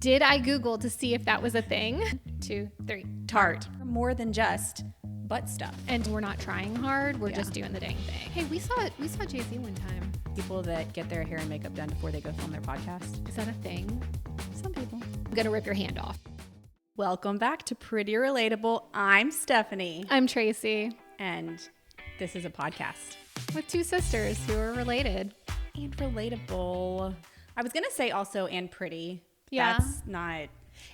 Did I Google to see if that was a thing? 2, 3. Tart. More than just butt stuff. And we're not trying hard. We're just doing the dang thing. Hey, we saw Jay-Z one time. People that get their hair and makeup done before they go film their podcast. Is that a thing? Some people. I'm going to rip your hand off. Welcome back to Pretty Relatable. I'm Stephanie. I'm Tracy. And this is a podcast. With two sisters who are related. And relatable. I was going to say also and pretty. Yeah. That's not...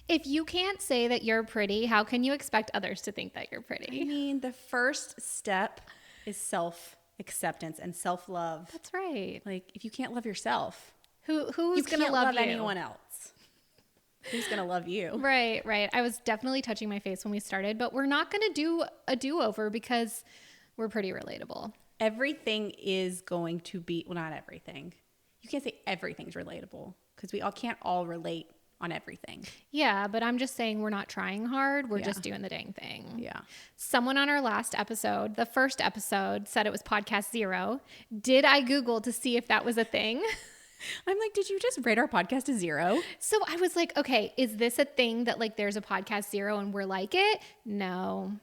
If you can't say that you're pretty, how can you expect others to think that you're pretty? I mean, the first step is self-acceptance and self-love. That's right. Like, if you can't love yourself, who's going to love you? anyone else? Who's going to love you? Right. I was definitely touching my face when we started, but we're not going to do a do-over because we're pretty relatable. Everything is going to be, well, not everything. You can't say everything's relatable because we all can't all relate on everything. Yeah, but I'm just saying we're not trying hard. We're just doing the dang thing. Yeah. Someone on our last episode, the first episode, said it was podcast 0. Did I Google to see if that was a thing? I'm like, did you just rate our podcast a 0? So I was like, okay, is this a thing that like there's a podcast 0 and we're like it? No.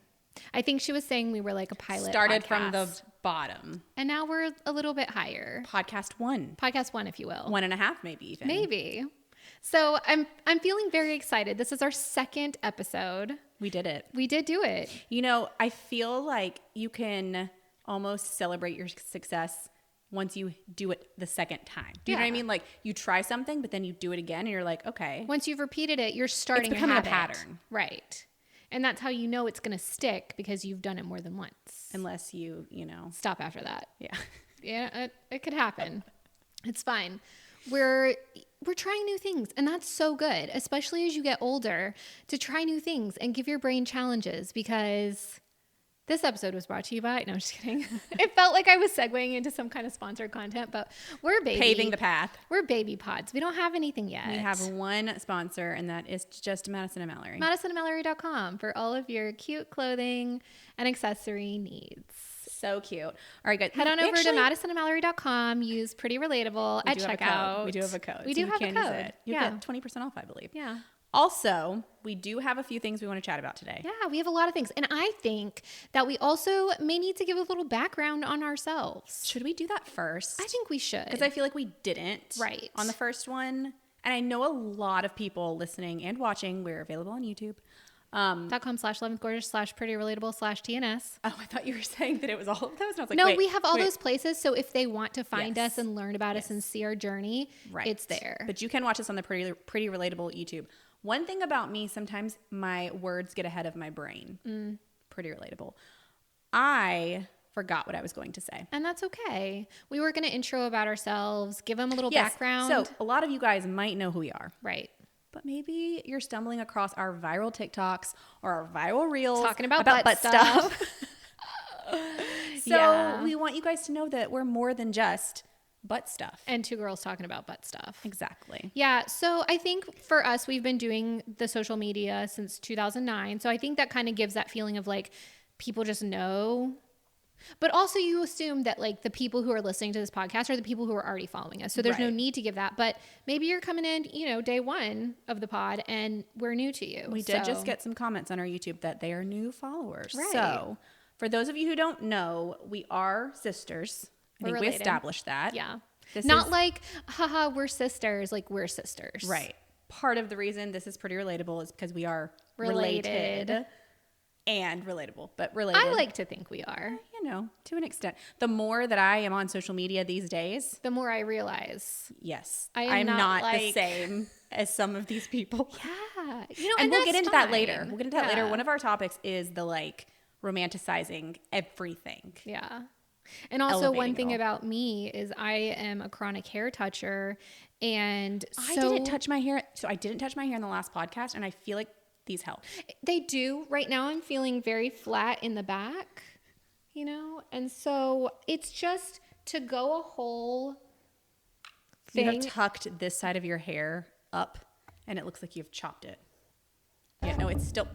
I think she was saying we were like a pilot Started podcast. from the bottom. And now we're a little bit higher. Podcast 1. Podcast 1, if you will. 1.5 maybe even. Maybe. So I'm feeling very excited. This is our second episode. We did it. We did do it. You know, I feel like you can almost celebrate your success once you do it the second time. Do you know what I mean? Like you try something, but then you do it again and you're like, okay. Once you've repeated it, you're starting it's becoming a a pattern. Right. And that's how you know it's going to stick because you've done it more than once. Unless you know. Stop after that. Yeah. Yeah, it could happen. It's fine. We're trying new things, and that's so good, especially as you get older, to try new things and give your brain challenges, because this episode was brought to you by, no, I'm just kidding. It felt like I was segueing into some kind of sponsored content, but we're paving the path. We're baby pods. We don't have anything yet. We have one sponsor, and that is just Madison and Mallory. MadisonandMallory.com for all of your cute clothing and accessory needs. So cute. All right, guys. Head on over to MadisonandMallory.com. Use Pretty Relatable at checkout. We do have a code. We do have a code. You get 20% off, I believe. Yeah. Also, we do have a few things we want to chat about today. Yeah, we have a lot of things. And I think that we also may need to give a little background on ourselves. Should we do that first? I think we should. Because I feel like we didn't. Right. On the first one. And I know a lot of people listening and watching. We're available on YouTube. .com/11gorgeous/prettyrelatable/TNS. Oh, I thought you were saying that it was all of those. And I was like, no, wait, we have all those places. So if they want to find us and learn about us and see our journey, it's there. But you can watch us on the Pretty Relatable YouTube. One thing about me, sometimes my words get ahead of my brain. Pretty relatable. I forgot what I was going to say. And that's okay. We were going to intro about ourselves, give them a little background. So a lot of you guys might know who we are. Right. But maybe you're stumbling across our viral TikToks or our viral reels talking about butt stuff. So we want you guys to know that we're more than just butt stuff. And two girls talking about butt stuff. Exactly. Yeah. So I think for us, we've been doing the social media since 2009. So I think that kind of gives that feeling of like people just know. But also you assume that like the people who are listening to this podcast are the people who are already following us. So there's no need to give that. But maybe you're coming in, day one of the pod and we're new to you. We did just get some comments on our YouTube that they are new followers. Right. So for those of you who don't know, we are sisters. I think we established that. Yeah. Not like, haha, we're sisters. Like we're sisters. Right. Part of the reason this is Pretty Relatable is because we are related. And relatable, but related. I like to think we are. To an extent. The more that I am on social media these days, the more I realize. Yes. I'm not the same as some of these people. Yeah. And we'll get into that later. One of our topics is the romanticizing everything. Yeah. And also one thing about me is I am a chronic hair toucher, and I didn't touch my hair. So I didn't touch my hair in the last podcast, and I feel like these help. They do. Right now I'm feeling very flat in the back, and so it's just to go a whole thing. You have tucked this side of your hair up and it looks like you've chopped it. Yeah, no, it's still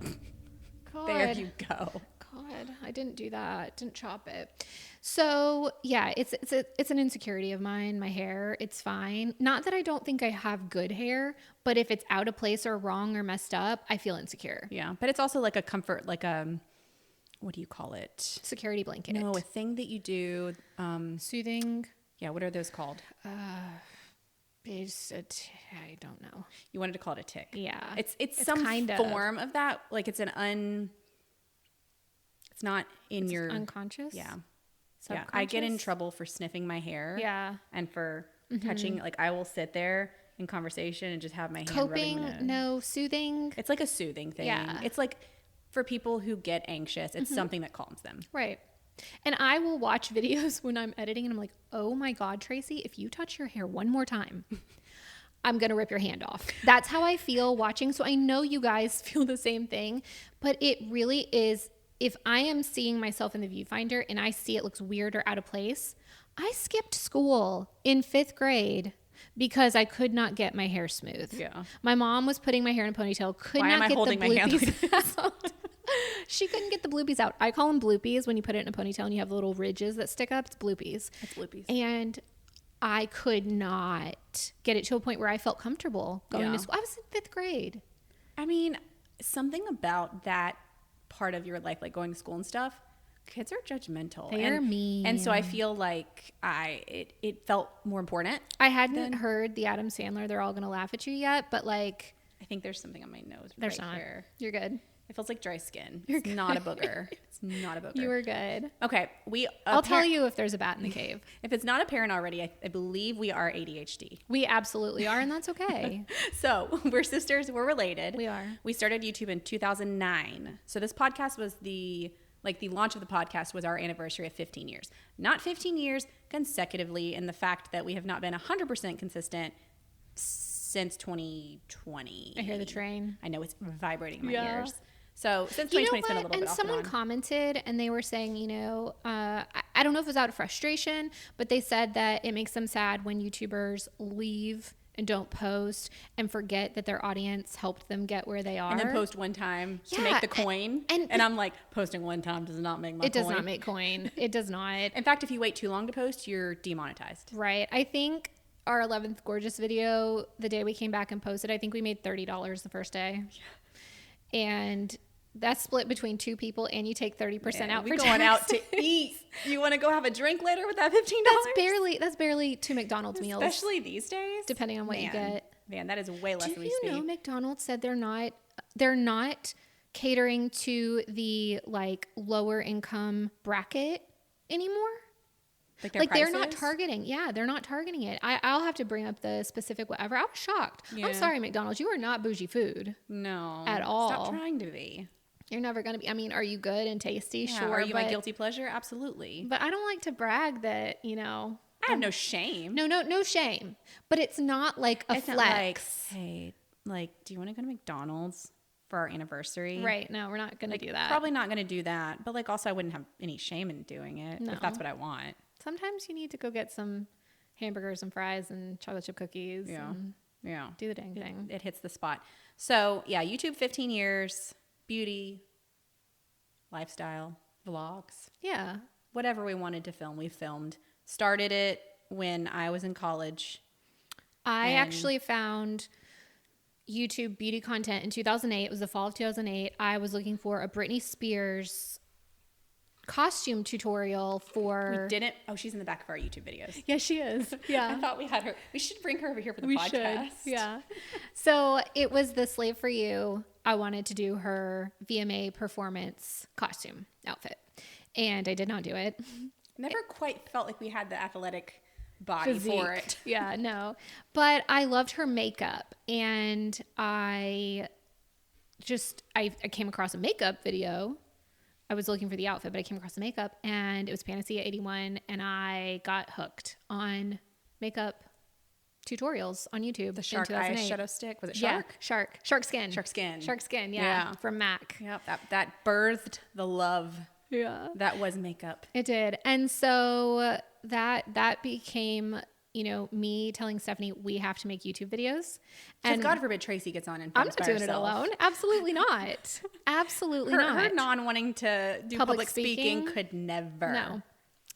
God. There you go. God, I didn't do that. Didn't chop it. So yeah, it's an insecurity of mine. My hair, it's fine. Not that I don't think I have good hair, but if it's out of place or wrong or messed up, I feel insecure. Yeah, but it's also like a comfort, like what do you call it? Security blanket. No, a thing that you do. Soothing. Yeah, what are those called? I don't know. You wanted to call it a tick. Yeah, it's some kind form of that. Like it's it's not in your unconscious. Yeah. Yeah, I get in trouble for sniffing my hair. Yeah. And for touching, like I will sit there in conversation and just have my hand coping, rubbing no, soothing. It's like a soothing thing. Yeah. It's like for people who get anxious, it's something that calms them. Right. And I will watch videos when I'm editing and I'm like, oh my God, Tracy, if you touch your hair one more time, I'm going to rip your hand off. That's how I feel watching. So I know you guys feel the same thing, but it really is. If I am seeing myself in the viewfinder and I see it looks weird or out of place, I skipped school in 5th grade because I could not get my hair smooth. Yeah. My mom was putting my hair in a ponytail, could Why not am I get holding the my hand bloopies like out. She couldn't get the bloopies out. I call them bloopies when you put it in a ponytail and you have the little ridges that stick up. It's bloopies. It's bloopies. And I could not get it to a point where I felt comfortable going to school. I was in 5th grade. I mean, something about that part of your life, like going to school and stuff, kids are judgmental. They're mean. And so I feel like it felt more important. I hadn't heard the Adam Sandler, they're all going to laugh at you yet, but like. I think there's something on my nose There's right not. here. You're good. It feels like dry skin. It's not a booger. It's not a booger. You were good. Okay. I'll tell you if there's a bat in the cave. If it's not apparent already, I believe we are ADHD. We absolutely are, and that's okay. So we're sisters. We're related. We are. We started YouTube in 2009. So this podcast was the launch of the podcast was our anniversary of 15 years. Not 15 years consecutively, and the fact that we have not been 100% consistent since 2020. I hear the train. I know it's vibrating in my ears. So since 2020, it's been a little bit off and on. And someone commented and they were saying, I don't know if it was out of frustration, but they said that it makes them sad when YouTubers leave and don't post and forget that their audience helped them get where they are. And then post one time to make the coin. And I'm like, posting one time does not make my coin. It does not make coin. It does not. In fact, if you wait too long to post, you're demonetized. Right. I think our 11th Gorgeous video, the day we came back and posted, I think we made $30 the first day. Yeah. And that's split between 2 people, and you take 30% out for tax. We're going out to eat. You want to go have a drink later with that $15? That's barely 2 McDonald's meals. Especially these days. Depending on what you get. Man, that is way less than we Do you know McDonald's said they're not catering to the like lower income bracket anymore? Like they're not targeting. Yeah, they're not targeting it. I'll have to bring up the specific whatever. I was shocked. Yeah. I'm sorry, McDonald's. You are not bougie food. No. At all. Stop trying to be. You're never going to be. I mean, are you good and tasty? Yeah, sure. Are you my guilty pleasure? Absolutely. But I don't like to brag that, I have no shame. No shame. But it's not like a flex. Not like, hey, do you want to go to McDonald's for our anniversary? Right. No, we're not going to do that. Probably not going to do that. But also I wouldn't have any shame in doing it if that's what I want. Sometimes you need to go get some hamburgers and fries and chocolate chip cookies. Yeah. Do the dang thing. It hits the spot. So, yeah, YouTube 15 years, beauty, lifestyle, vlogs. Yeah. Whatever we wanted to film, we filmed. Started it when I was in college. I actually found YouTube beauty content in 2008. It was the fall of 2008. I was looking for a Britney Spears costume tutorial for. We didn't. Oh, she's in the back of our YouTube videos. Yeah, she is. Yeah. I thought we had her. We should bring her over here for the podcast. Should. Yeah. So it was the Slave for You. I wanted to do her VMA performance costume outfit, and I did not do it. Never quite felt like we had the athletic body physique for it. Yeah, no. But I loved her makeup, and I came across a makeup video. I was looking for the outfit, but I came across the makeup, and it was Panacea 81, and I got hooked on makeup tutorials on YouTube. The shark eye shadow stick. Was it shark? Yeah, shark skin. Shark skin. Shark skin, yeah. From MAC. Yep, that birthed the love. Yeah. That was makeup. It did. And so that became me telling Stephanie, we have to make YouTube videos. And God forbid Tracy gets on and I'm films not by doing herself. it alone. Absolutely not. Absolutely not. Her non-wanting to do public speaking could never.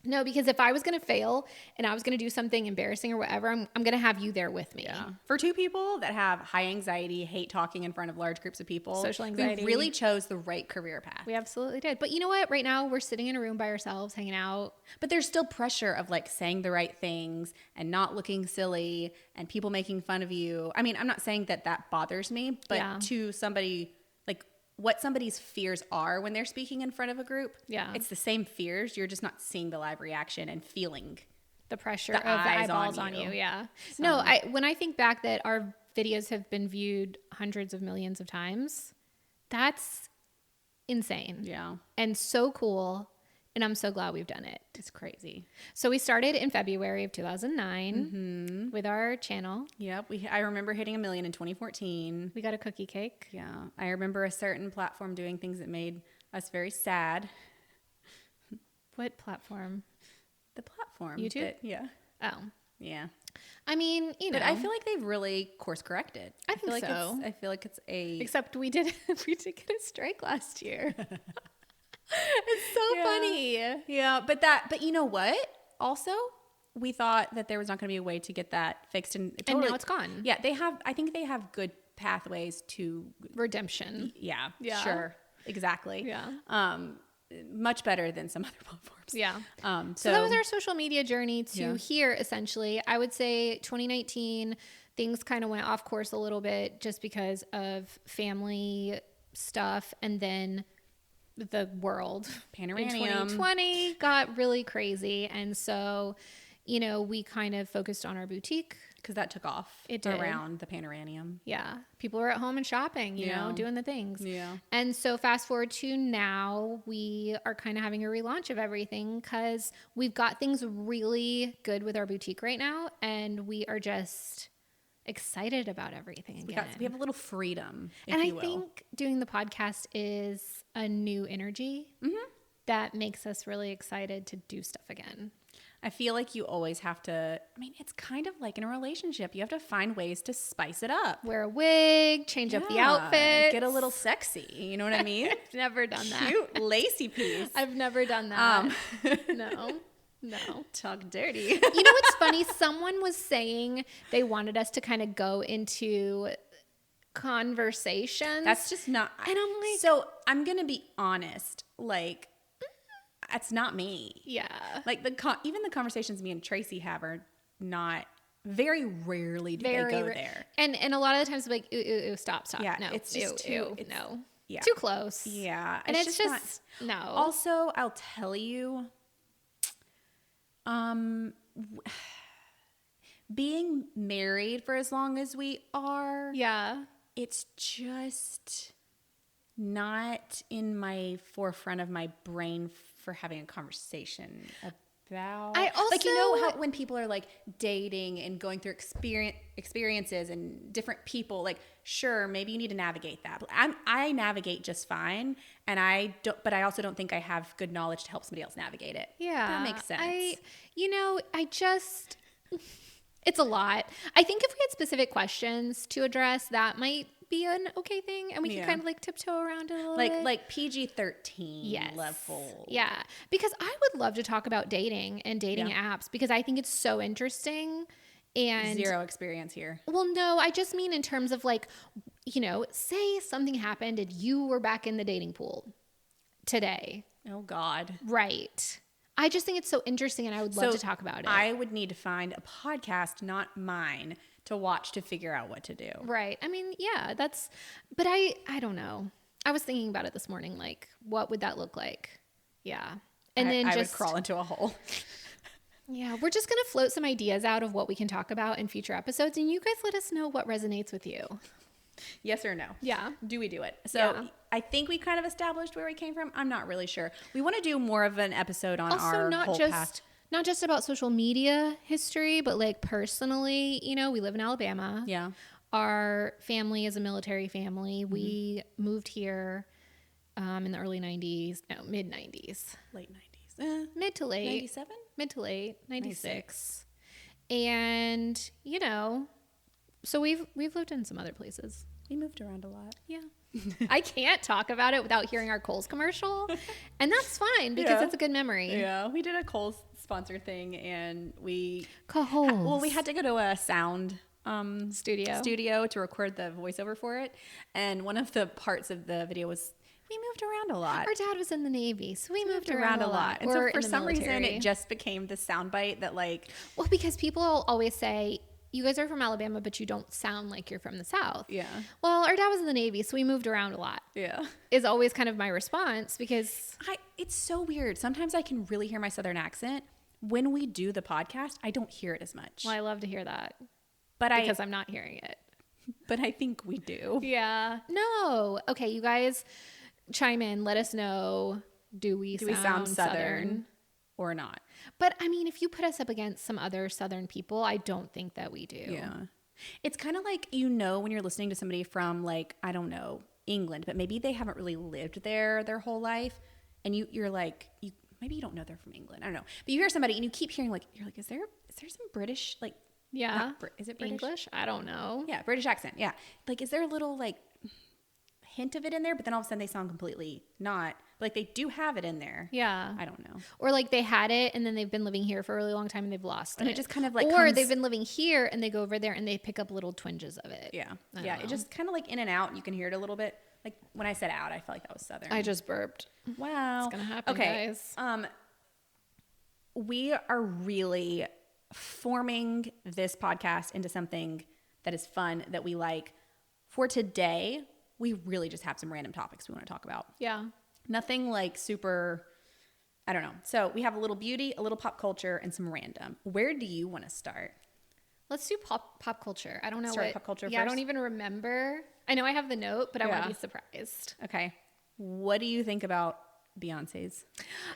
No, because if I was going to fail and I was going to do something embarrassing or whatever, I'm going to have you there with me. Yeah. For two people that have high anxiety, hate talking in front of large groups of people, social anxiety, we really chose the right career path. We absolutely did. But you know what? Right now we're sitting in a room by ourselves, hanging out. But there's still pressure of like saying the right things and not looking silly and people making fun of you. I mean, I'm not saying that bothers me, but to somebody, like what somebody's fears are when they're speaking in front of a group, it's the same fears. You're just not seeing the live reaction and feeling the pressure of the eyeballs on you. Yeah. So. No, when I think back that our videos have been viewed hundreds of millions of times, that's insane. Yeah. And so cool. And I'm so glad we've done it. It's crazy. So we started in February of 2009 with our channel. Yep. I remember hitting 1 million in 2014. We got a cookie cake. Yeah. I remember a certain platform doing things that made us very sad. What platform? The platform. YouTube? Yeah. Oh. Yeah. I mean, But I feel like they've really course corrected. I think so. I feel like it's Except we did get a strike last year. It's so funny. Yeah, but you know what? Also, we thought that there was not going to be a way to get that fixed, and now it's gone. Yeah, I think they have good pathways to redemption. Yeah. Sure. Exactly. Yeah. Much better than some other platforms. Yeah. So that was our social media journey to here, essentially. I would say 2019, things kind of went off course a little bit just because of family stuff, and then the world Panoramium in 2020 got really crazy. And so, we kind of focused on our boutique. Because that took off around the Panoramium. Yeah. People were at home and shopping, you know, doing the things. Yeah. And so fast forward to now, we are kind of having a relaunch of everything because we've got things really good with our boutique right now. And we are just excited about everything again. We have a little freedom, and I think doing the podcast is a new energy that makes us really excited to do stuff again. I feel like you always have to, it's kind of like in a relationship. You have to find ways to spice it up. Wear a wig, change up the outfit. Get a little sexy. You know what I mean? I've never done that. Cute, lacy piece. I've never done that. No. Talk dirty. You know what's funny? Someone was saying they wanted us to kind of go into conversations. That's just not. And I'm like. So I'm going to be honest. Like, that's not me. Yeah. Like, even the conversations me and Tracy have are not. Very rarely do they go there. And a lot of the times, like, ooh, stop. Yeah, no, it's just no. Yeah. Too close. Yeah. And it's just no. Also, I'll tell you, being married for as long as we are, it's just not in my forefront of my brain for having a conversation about. I also, like, you know how when people are like dating and going through experiences and different people, like, sure, maybe you need to navigate that. But I navigate just fine, and but I also don't think I have good knowledge to help somebody else navigate it. Yeah, that makes sense. It's a lot. I think if we had specific questions to address, that might be an okay thing, and we can kind of like tiptoe around it a little bit. Like PG-13 level. Yeah, because I would love to talk about dating and dating apps because I think it's so interesting. And zero experience here. Well, no, I just mean in terms of like, say something happened and you were back in the dating pool today. Oh God. Right. I just think it's so interesting, and I would love to talk about it. I would need to find a podcast, not mine, to watch to figure out what to do. Right. I mean, yeah, but I don't know. I was thinking about it this morning, like, what would that look like? Yeah. And then I would crawl into a hole. Yeah, we're just going to float some ideas out of what we can talk about in future episodes, and you guys let us know what resonates with you. Yes or no? Yeah. Do we do it? So I think we kind of established where we came from. I'm not really sure. We want to do more of an episode on our whole past. Not just about social media history, but like personally, we live in Alabama. Yeah. Our family is a military family. Mm-hmm. We moved here in the early 90s, no, mid 90s. Late 90s. Mid to late. 97? Mid to late, 96. And, you know, so we've lived in some other places. We moved around a lot. Yeah. I can't talk about it without hearing our Kohl's commercial. And that's fine because it's a good memory. Yeah. We did a Kohl's sponsor thing and we Kohl's. we had to go to a sound studio to record the voiceover for it. And one of the parts of the video was we moved around a lot. Our dad was in the Navy, so we moved around a lot. And so for some reason military. it just became the soundbite that like, well, because people always say, you guys are from Alabama, but you don't sound like you're from the South. yeah. Well, our dad was in the Navy, so we moved around a lot. Yeah. Is always kind of my response because it's so weird. Sometimes I can really hear my Southern accent. When we do the podcast, I don't hear it as much. well, I love to hear that. But because I'm not hearing it. But I think we do. Yeah. No. Okay, you guys chime in. Let us know. Do we sound Southern or not? But I mean, if you put us up against some other Southern people, I don't think that we do. Yeah. It's kind of like, you know, when you're listening to somebody from like, I don't know, England, but maybe they haven't really lived there their whole life. And you're like, maybe you don't know they're from England. I don't know. But you hear somebody and you keep hearing like, you're like, is there some British, like, yeah. Is it British? English? I don't know. Yeah. British accent. Yeah. Like, is there a little like hint of it in there? But then all of a sudden they sound completely not. Like they do have it in there. Yeah. I don't know. Or like they had it and then they've been living here for a really long time and they've lost it. And it just kind of like or they've been living here and they go over there and they pick up little twinges of it. Yeah. I Yeah. don't know. It just kind of like in and out. You can hear it a little bit. Like when I said out, I felt like that was Southern. I just burped. Wow. It's gonna happen, okay. guys. We are really forming this podcast into something that is fun, that we like. For today, we really just have some random topics we want to talk about. Yeah. Nothing like super, I don't know. So we have a little beauty, a little pop culture, and some random. Where do you want to start? Let's do pop culture. I don't know Start pop culture Yeah, I first? don't even remember. I know I have the note, but I want Yeah. to be surprised. Okay. What do you think about Beyonce's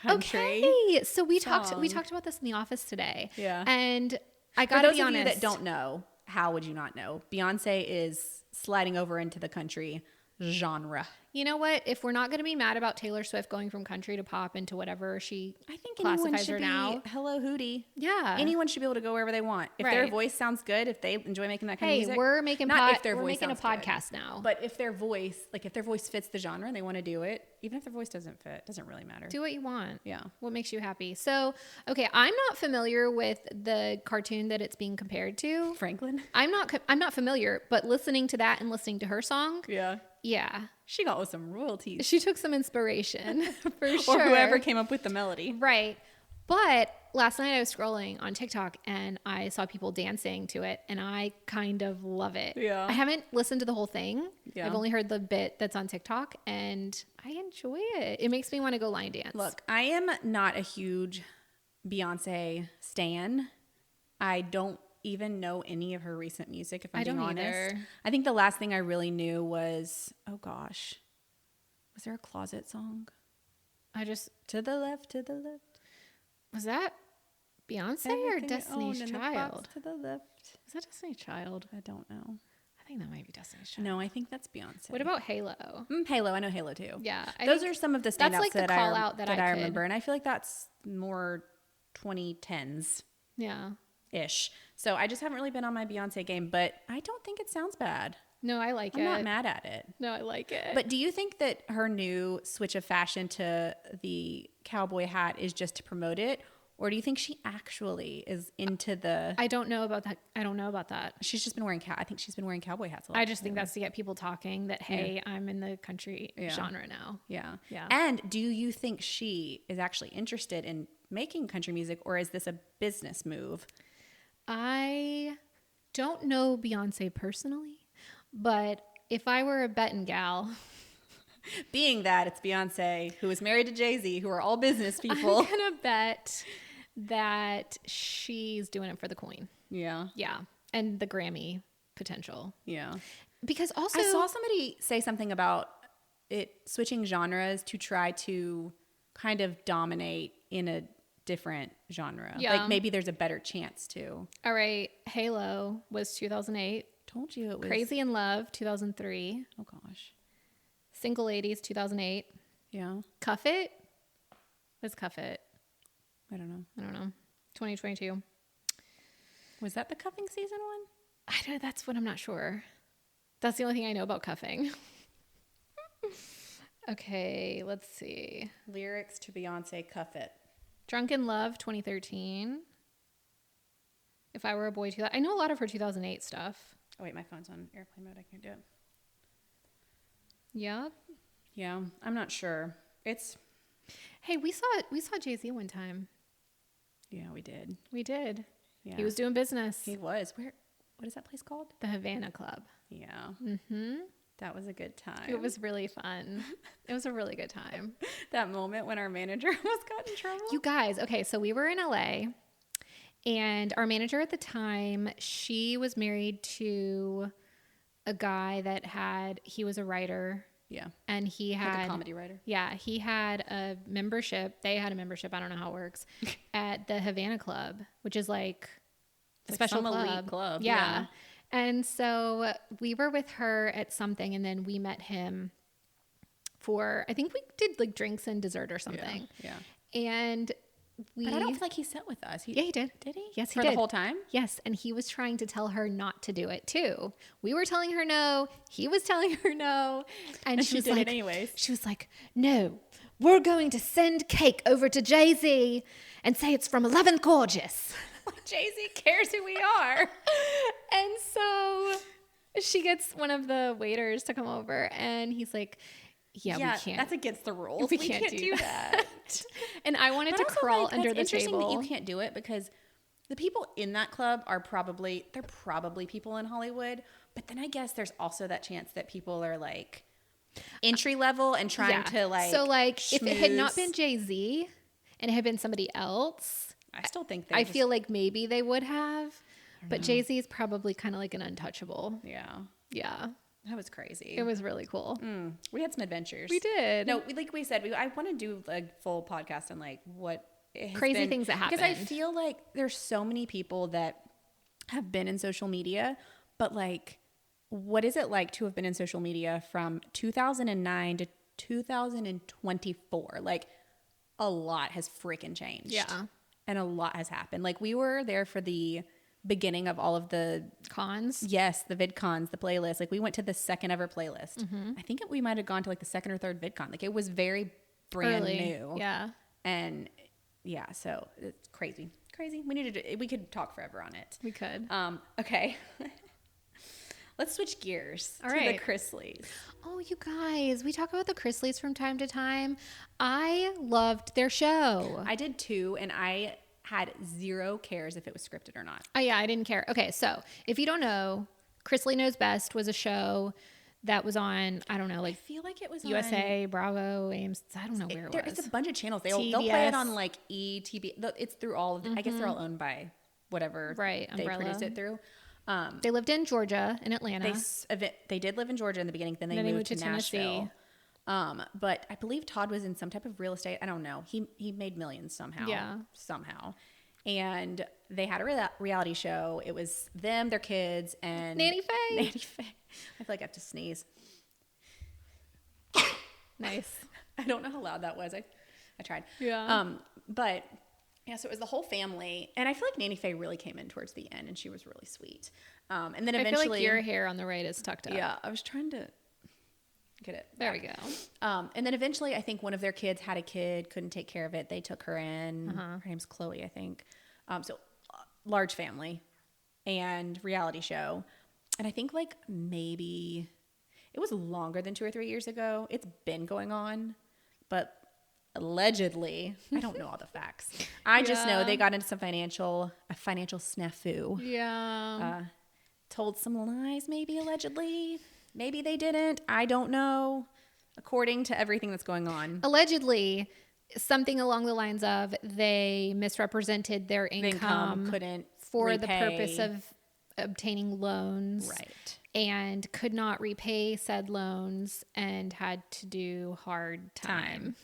country? Okay. So we song? talked about this in the office today. Yeah. And I For gotta those be of honest. you that don't know, how would you not know? Beyonce is sliding over into the country genre. You know what? If we're not going to be mad about Taylor Swift going from country to pop into whatever she I think anyone classifies should her be now. Hello Hootie. Yeah. Anyone should be able to go wherever they want. If their Right. voice sounds good, if they enjoy making that kind of Hey, music. we're making not if their we're voice making a sounds good. podcast now. But if their voice, like if their voice fits the genre and they want to do it, even if their voice doesn't fit, it doesn't really matter. Do what you want. Yeah. What makes you happy? So, okay, I'm not familiar with the cartoon that it's being compared to. Franklin? I'm not familiar, but listening to that and listening to her song, Yeah. yeah. She got with some royalties. She took some inspiration for sure. Or whoever came up with the melody. Right. But last night I was scrolling on TikTok and I saw people dancing to it and I kind of love it. Yeah. I haven't listened to the whole thing. Yeah. I've only heard the bit that's on TikTok and I enjoy it. It makes me want to go line dance. Look, I am not a huge Beyonce stan. I don't even know any of her recent music, if I'm being honest. Either. I think the last thing I really knew was, oh gosh, was there a Closet song? I just, To the left, to the left. was that Beyonce or Everything Destiny's owned in the box Child? to the left. Is that Destiny's Child? I don't know. I think that might be Destiny's Child. No, I think that's Beyonce. What about Halo? Halo? I know Halo too. Yeah. Those are some of the that's standouts like the that call out that I could- remember, and I feel like that's more 2010s Yeah. ish. So I just haven't really been on my Beyonce game, but I don't think it sounds bad. No, I like I'm it. not mad at it. No, I like it. But do you think that her new switch of fashion to the cowboy hat is just to promote it? Or do you think she actually is into the... I don't know about that. I don't know about that. She's just been wearing... I think she's been wearing cowboy hats a lot. I just think that's to get people talking that, hey, I'm in the country Yeah. genre now. Yeah. Yeah. And do you think she is actually interested in making country music, or is this a business move? I don't know Beyonce personally, but if I were a betting gal, Being that it's Beyonce, who is married to Jay-Z, who are all business I'm people. going to bet that she's doing it for the coin. Yeah. Yeah. And the Grammy potential. Yeah. Because also, I saw somebody say something about it switching genres to try to kind of dominate in a different genre. Yeah. Like maybe there's a better chance to. all right, Halo was 2008. Told you it was. Crazy in Love, 2003. Oh gosh. Single Ladies, 2008. Yeah. Cuff It? What's Cuff It? I don't know. I don't know. 2022. Was that the cuffing season one? I don't know. That's what I'm not sure. That's the only thing I know about cuffing. Okay, let's see. Lyrics to Beyonce Cuff It. Drunk in Love 2013. If I Were a Boy, I know a lot of her 2008 stuff. Oh, wait, my phone's on airplane mode. I can't do it. Yeah. Yeah, I'm not sure. Hey, we saw Jay-Z one time. Yeah, we did. We did. Yeah. He was doing business. He was. What is that place called? The Havana Club. Yeah. Mm-hmm. That was a good time. It was really fun. It was a really good time. That moment when our manager almost got in trouble. You guys, okay, so we were in LA, and our manager at the time, she was married to a guy he was a writer. Yeah. And he had like a comedy writer. Yeah, he had a membership. They had a membership. I don't know how it works at the Havana Club, which is like a special elite club. Yeah. And so we were with her at something, and then we met him I think we did like drinks and dessert or something. Yeah. And but I don't feel like he sat with us. Yeah, he did. Did he? Yes, he For did. the whole time? Yes, and he was trying to tell her not to do it too. We were telling her no. He was telling her no. And she was did like, it anyways. She was like, no, we're going to send cake over to Jay-Z and say it's from 11th Gorgeous. Jay-Z cares who we are. And so she gets one of the waiters to come over, and he's like, yeah, we can't. That's against the rules. We can't do that. And I wanted to crawl under the table. That you can't do it because the people in that club they're probably people in Hollywood. But then I guess there's also that chance that people are like entry level and trying to like. So like schmooze. If it had not been Jay-Z and it had been somebody else, I still think I feel like maybe they would have. But Jay-Z is probably kind of like an untouchable. Yeah. Yeah. That was crazy. It was really cool. We had some adventures. We did. No, like we said, I want to do a full podcast on like what crazy things that happened. Because I feel like there's so many people that have been in social media, but like, what is it like to have been in social media from 2009 to 2024? Like, a lot has freaking changed. Yeah. And a lot has happened. Like, we were there for the beginning of all of the cons. Yes, the VidCons, the playlist. Like, we went to the second ever playlist. Mm-hmm. I think we might have gone to like the second or third VidCon. Like, it was very brand new. Yeah. And yeah, so it's crazy. We could talk forever on it. We could. Okay. Let's switch gears to the Chrisleys. Oh, you guys, we talk about the Chrisleys from time to time. I loved their show. I did too, and I had zero cares if it was scripted or not. Oh yeah, I didn't care. Okay, so if you don't know, Chrisley Knows Best was a show that was on, I don't know, like I feel like it was USA, Bravo, Ames. I don't know where it was. It's a bunch of channels. They'll play it on like ETB. It's through all of the, I guess they're all owned by whatever Umbrella. They produce it through. They lived in Georgia, in Atlanta. They did live in Georgia in the beginning. Then they moved to Nashville. But I believe Todd was in some type of real estate. I don't know. He made millions somehow. Yeah. Somehow. And they had a reality show. It was them, their kids, and Nanny Faye. I feel like I have to sneeze. Nice. I don't know how loud that was. I tried. Yeah. But yeah, so it was the whole family, and I feel like Nanny Faye really came in towards the end, and she was really sweet. And then eventually, I feel like your hair on the right is tucked up. Yeah, I was trying to get it. There we go. And then eventually, I think one of their kids had a kid, couldn't take care of it. They took her in. Her name's Chloe, I think. So large family and reality show, and I think like maybe it was longer than 2 or 3 years ago. It's been going on, but allegedly, I don't know all the facts. I just know they got into a financial snafu. Yeah. Told some lies, maybe allegedly. Maybe they didn't. I don't know. According to everything that's going on. Allegedly, something along the lines of they misrepresented their income couldn't for repay. the purpose of obtaining loans. Right. And could not repay said loans and had to do hard time.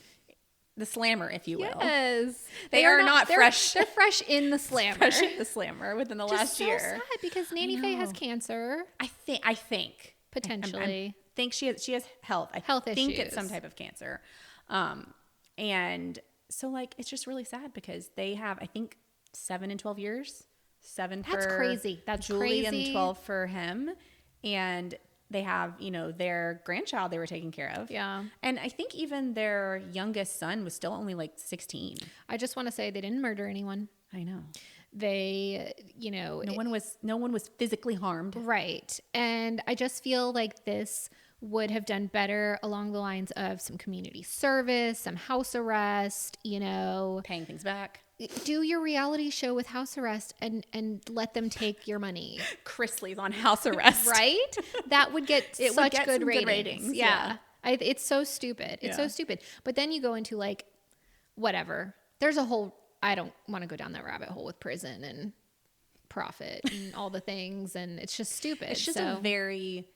The slammer, if you will. Yes. They are not fresh. They're fresh in the slammer. Fresh in the slammer within the last year. Just so sad because Nanny Faye has cancer. I think. Potentially. I think she has health. I think it's some type of cancer. And so like, it's just really sad because they have, I think, 7 and 12 years 7 That's for crazy. That's Julie crazy. and 12 for him. And they have, you know, their grandchild they were taking care of. Yeah. And I think even their youngest son was still only like 16. I just want to say they didn't murder anyone. I know. They, you know, No one was physically harmed. right. And I just feel like this would have done better along the lines of some community service, some house arrest, you know, Paying things back. do your reality show with house arrest and let them take your money. Chrisley's on house arrest. Right? That would get It would such get good some good ratings. ratings, Yeah. It's so stupid. It's so Yeah. stupid. But then you go into like, whatever. There's a whole, I don't want to go down that rabbit hole with prison and profit and all the things. And it's just stupid. It's just a very,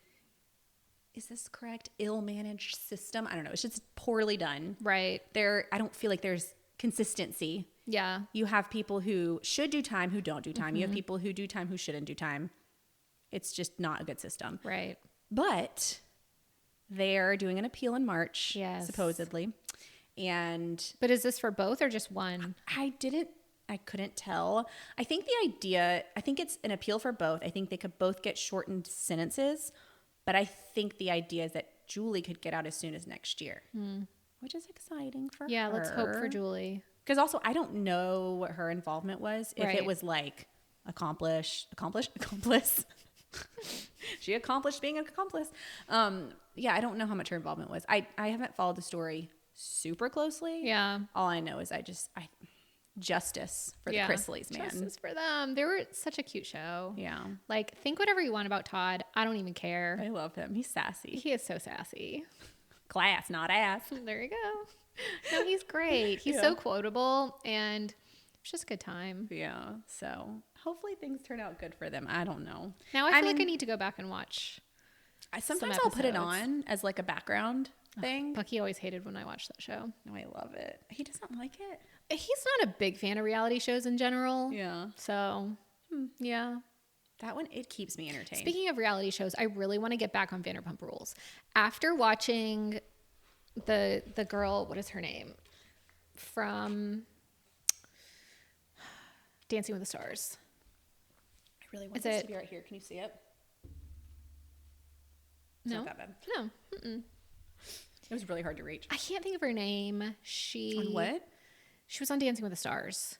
is this correct? Ill-managed system. I don't know. It's just poorly done. right. I don't feel like there's consistency. Yeah. You have people who should do time who don't do time. You have people who do time who shouldn't do time. It's just not a good system. Right. But they're doing an appeal in March, Yes. supposedly. And But is this for both or just one? I couldn't tell. I think it's an appeal for both. I think they could both get shortened sentences, but I think the idea is that Julie could get out as soon as next year, which is exciting for her. Yeah, let's hope for Julie. Because also, I don't know what her involvement was. If Right. it was like accomplice. She accomplished being an accomplice. Yeah, I don't know how much her involvement was. I haven't followed the story super closely. Yeah. All I know is justice for the Chrisleys, man. Justice for them. They were such a cute show. Yeah. Like, think whatever you want about Todd. I don't even care. I love him. He's sassy. He is so sassy. Class, not ass. There you go. No, he's great. He's so quotable, and it's just a good time. Yeah. So hopefully things turn out good for them. I don't know. Now I feel like I need to go back and watch. Sometimes I'll put it episodes. on as like a background thing. Bucky always hated when I watched that show. No, I love it. He doesn't like it. He's not a big fan of reality shows in general. Yeah. So, yeah. That one, it keeps me entertained. Speaking of reality shows, I really want to get back on Vanderpump Rules. After watching the girl, what is her name? From Dancing with the Stars. I really want Is this it- to be right here. Can you see it? It's No. not that bad. No. Mm-mm. It was really hard to reach. I can't think of her name. She On what? She was on Dancing with the Stars.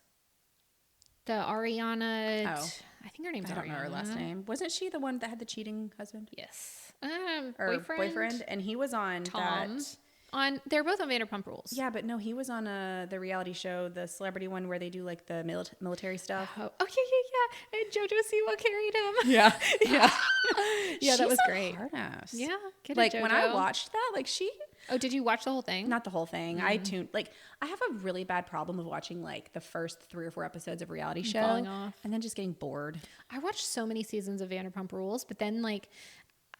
The Ariana. Oh. I think her name's I Ariana. don't know her last name. Wasn't she the one that had the cheating husband? Yes. Or boyfriend? And he was on Tom. that. They're both on Vanderpump Rules. Yeah, but no, he was on the reality show, the celebrity one where they do like the military stuff. Oh yeah. And JoJo Siwa carried him. Yeah, yeah, Yeah, that She's was a great. hard ass. Yeah. Get Like it, when I JoJo. watched that, like Oh, did you watch the whole thing? not the whole thing. I tuned like I have a really bad problem of watching like the first 3 or 4 episodes of reality show falling off. and then just getting bored. I watched so many seasons of Vanderpump Rules, but then like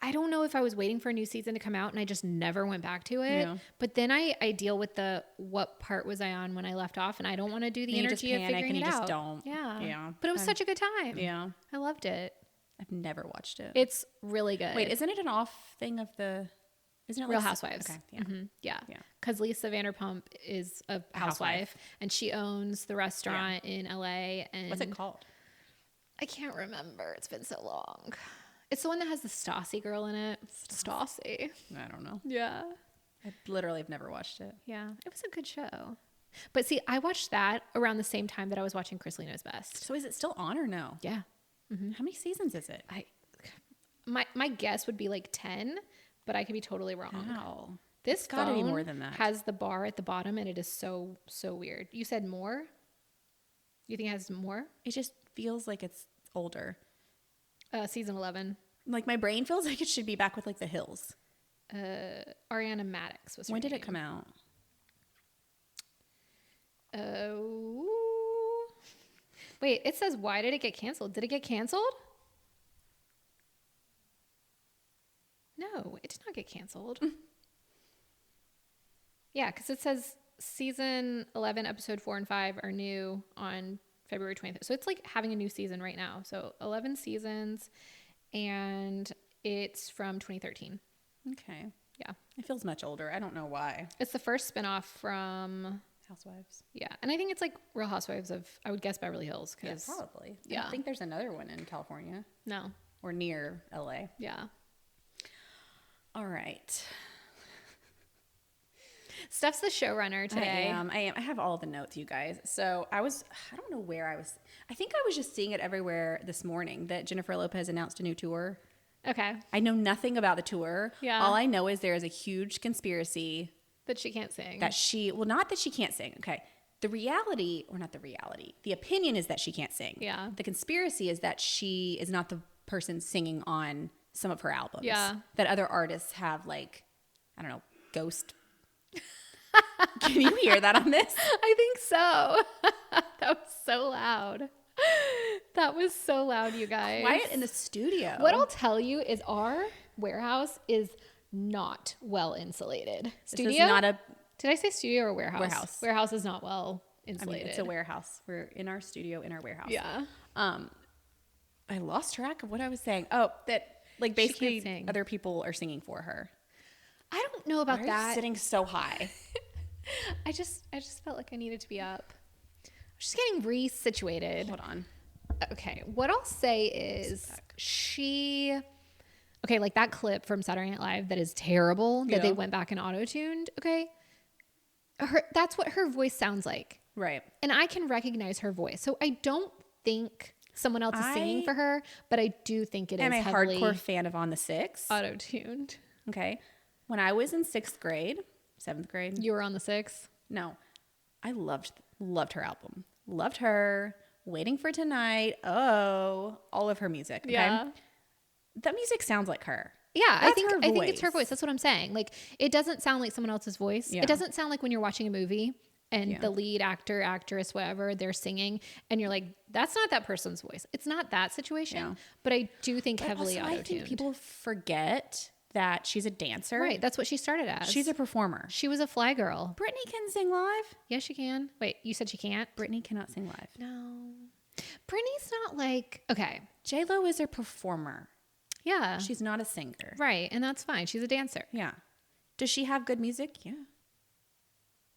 I don't know if I was waiting for a new season to come out and I just never went back to it. Yeah. But then I deal with the what part was I on when I left off, and I don't want to do the And you just energy of panic figuring and it you just out. don't. Yeah. Yeah. But it was such a good time. Yeah, I loved it. I've never watched it. It's really good. Wait, isn't it an off thing of the? Isn't it Real like Housewives. Okay, yeah. Yeah. Yeah. Because Lisa Vanderpump is a housewife, and she owns the restaurant in LA. And What's it called? I can't remember. It's been so long. It's the one that has the Stassi girl in it. Stassi. I don't know. Yeah. I literally have never watched it. Yeah. It was a good show. But see, I watched that around the same time that I was watching Chrisley Knows Best. So is it still on or no? Yeah. How many seasons is it? My guess would be like 10, but I could be totally wrong. Wow. This gotta be phone more than that. has the bar at the bottom, and it is so weird. You said more? You think it has more? It just feels like it's older. Season 11. Like my brain feels like it should be back with like the Hills. Ariana Maddox was her When did it name. come out? Oh. Wait, it says why did it get canceled? Did it get canceled? No, it did not get canceled. Yeah, because it says season 11, episode 4 and 5 are new on February 25th. So it's like having a new season right now. So 11 seasons, and it's from 2013. Okay. Yeah. It feels much older. I don't know why. It's the first spinoff from Housewives. Yeah. And I think it's like Real Housewives of, I would guess, Beverly Hills. Yeah, Cause probably. Yeah. I think there's another one in California. No. Or near LA. Yeah. All right. Steph's the showrunner today. I am. I have all the notes, you guys. So I don't know where I was. I think I was just seeing it everywhere this morning that Jennifer Lopez announced a new tour. Okay. I know nothing about the tour. Yeah. All I know is there is a huge conspiracy That she can't sing. not that she can't sing. Okay. The opinion is that she can't sing. Yeah. The conspiracy is that she is not the person singing on some of her albums. Yeah. That other artists have, like, I don't know, ghost. Can you hear that on this? I think so. That was so loud. That was so loud, you guys. Quiet in the studio. What I'll tell you is our warehouse is not well insulated. Studio? This is not a Did I say studio or warehouse? Warehouse. Warehouse is not well insulated. it's a warehouse. We're in our studio in our warehouse. Yeah. I lost track of what I was saying. Oh, that like basically can't sing. other people are singing for her. I don't know about Why are you that. sitting so high? I just felt like I needed to be up. I'm just getting resituated. Hold on. Okay, what I'll say is like that clip from Saturday Night Live that is terrible that they went back and auto-tuned, okay? That's what her voice sounds like. Right. And I can recognize her voice. So I don't think someone else is singing for her, but I do think it is I'm a heavily hardcore fan of On the Six. auto-tuned. Okay. When I was in 7th grade. You were on the 6? No. I loved her album. Loved her. Waiting for Tonight. Oh, all of her music. Okay? Yeah. That music sounds like her. Yeah, I think it's her voice. voice. That's what I'm saying. Like, it doesn't sound like someone else's voice. Yeah. It doesn't sound like when you're watching a movie and the lead actor, actress, whatever, they're singing and you're like, that's not that person's voice. It's not that situation. Yeah. But I do think heavily auto-tuned. I think people forget that she's a dancer. Right. That's what she started as. She's a performer. She was a fly girl. Britney can sing live. Yes, she can. Wait, you said she can't? Britney cannot sing live. No. Britney's not like, okay. JLO is a performer. Yeah. She's not a singer. Right. And that's fine. She's a dancer. Yeah. Does she have good music? Yeah.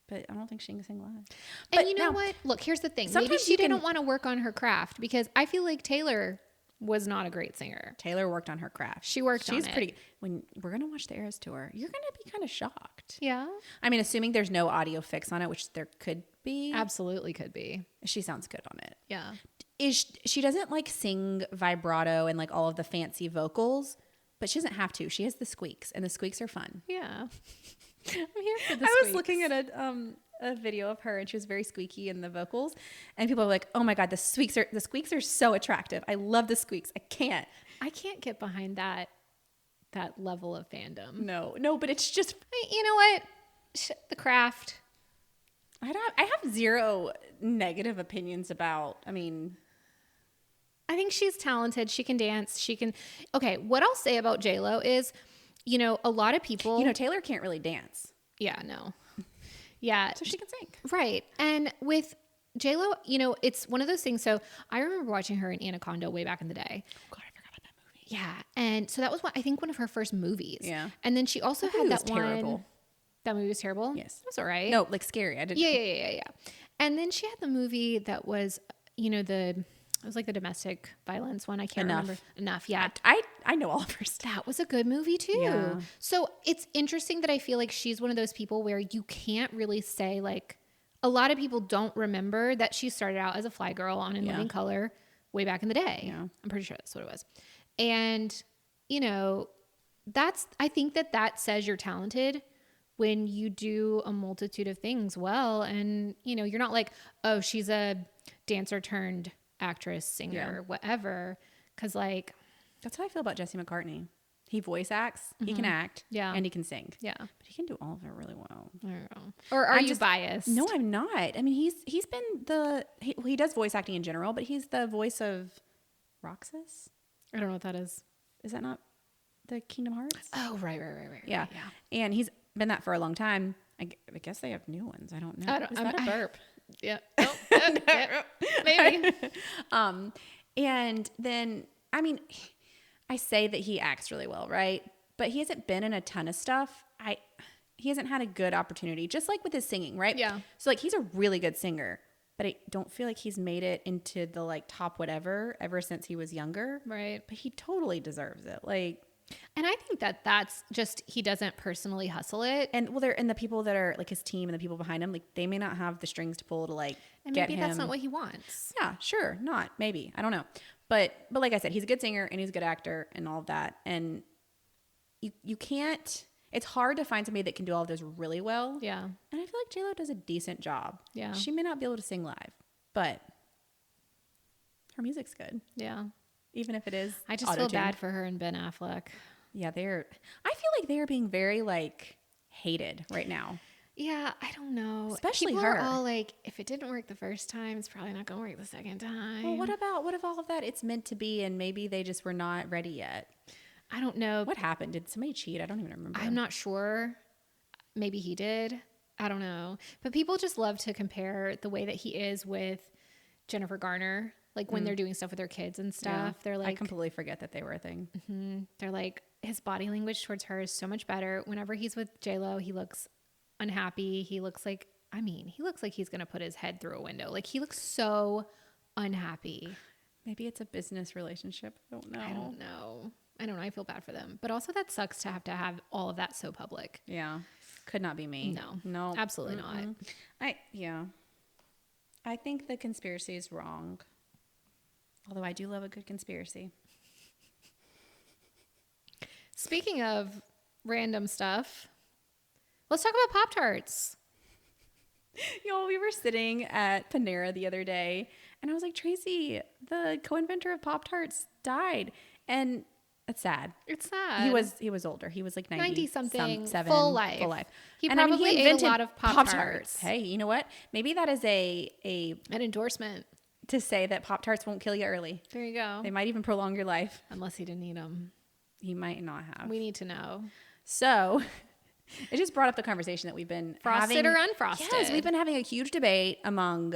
But I don't think she can sing live. And but you know what? Look, here's the thing. Maybe sometimes she didn't want to work on her craft because I feel like Taylor was not a great singer. Taylor worked on her craft. She worked on it. She's pretty. When we're going to watch the Eras tour, you're going to be kind of shocked. Yeah. I mean, assuming there's no audio fix on it, which there could be. Absolutely could be. She sounds good on it. Yeah. She doesn't like sing vibrato and like all of the fancy vocals, but she doesn't have to. She has the squeaks, and the squeaks are fun. Yeah. I'm here for the I squeaks. was looking at a video of her, and she was very squeaky in the vocals, and people are like, "Oh my god, the squeaks are so attractive. I love the squeaks. I can't get behind that level of fandom. No, but it's just, You know what? The craft. I have zero negative opinions about. I think she's talented. She can dance. Okay, what I'll say about JLO is, a lot of people. Taylor can't really dance. Yeah, no. Yeah. So she can sing. Right. And with JLo, it's one of those things. So I remember watching her in Anaconda way back in the day. Oh God, I forgot about that movie. Yeah. And so that was one of her first movies. Yeah. And then she also had that one. Terrible. That movie was terrible? Yes. It was all right. No, like scary. I didn't. Yeah. And then she had the movie that was, it was like the domestic violence one. I can't remember. Enough. Yeah. I know all of her stuff. That was a good movie too. Yeah. So it's interesting that I feel like she's one of those people where you can't really say like, a lot of people don't remember that she started out as a fly girl on In Living Color way back in the day. Yeah. I'm pretty sure that's what it was. And, I think that says you're talented when you do a multitude of things well. And, you're not like, oh, she's a dancer turned actress, singer, whatever. Cause like, that's how I feel about Jesse McCartney. He voice acts, he can act, and he can sing. Yeah. But he can do all of it really well. I don't know. Or are you biased? No, I'm not. I mean, he's been he does voice acting in general, but he's the voice of Roxas. I don't know what that is. Is that not the Kingdom Hearts? Oh, right. Yeah. And he's been that for a long time. I guess they have new ones. I don't know. Is that a burp? Yeah. Oh, yeah, maybe. And then, I say that he acts really well, right? But he hasn't been in a ton of stuff. he hasn't had a good opportunity, just like with his singing, right? Yeah. So like he's a really good singer, but I don't feel like he's made it into the like top whatever ever since he was younger. Right. But he totally deserves it. Like, And I think that that's just, he doesn't personally hustle it. and well, and the people that are like his team and the people behind him, like they may not have the strings to pull to like And get maybe him. that's not what he wants. Yeah, sure, not maybe, I don't know, but like I said, he's a good singer and he's a good actor and all of that, and you can't. It's hard to find somebody that can do all of those really well. Yeah. And I feel like JLo does a decent job. Yeah. She may not be able to sing live, but her music's good. Yeah. Even if it is I just feel bad for her and Ben Affleck. Yeah, I feel like they're being very like hated right now. Yeah, I don't know. Especially People her. are all like, if it didn't work the first time, it's probably not going to work the second time. Well, what if all of that it's meant to be and maybe they just were not ready yet? I don't know. What happened? Did somebody cheat? I don't even remember. I'm not sure. Maybe he did. I don't know. But people just love to compare the way that he is with Jennifer Garner. Like when they're doing stuff with their kids and stuff, they're like, I completely forget that they were a thing. they're like, his body language towards her is so much better. Whenever he's with JLo, he looks unhappy. He looks like he's going to put his head through a window. Like he looks so unhappy. Maybe it's a business relationship. I don't know. I don't know. I feel bad for them. But also that sucks to have all of that so public. Yeah. Could not be me. No. Absolutely not. I think the conspiracy is wrong. Although I do love a good conspiracy. Speaking of random stuff, let's talk about Pop-Tarts. We were sitting at Panera the other day and I was like, Tracy, the co-inventor of Pop-Tarts died. And it's sad. It's sad. He was older. He was like 90 something, seven, full life. He He probably ate a lot of Pop-Tarts. Hey, you know what? Maybe that is an endorsement to say that Pop-Tarts won't kill you early. There you go. They might even prolong your life. Unless he didn't eat them. He might not have. We need to know. So it just brought up the conversation that we've been frosted having. or unfrosted. Yes, we've been having a huge debate among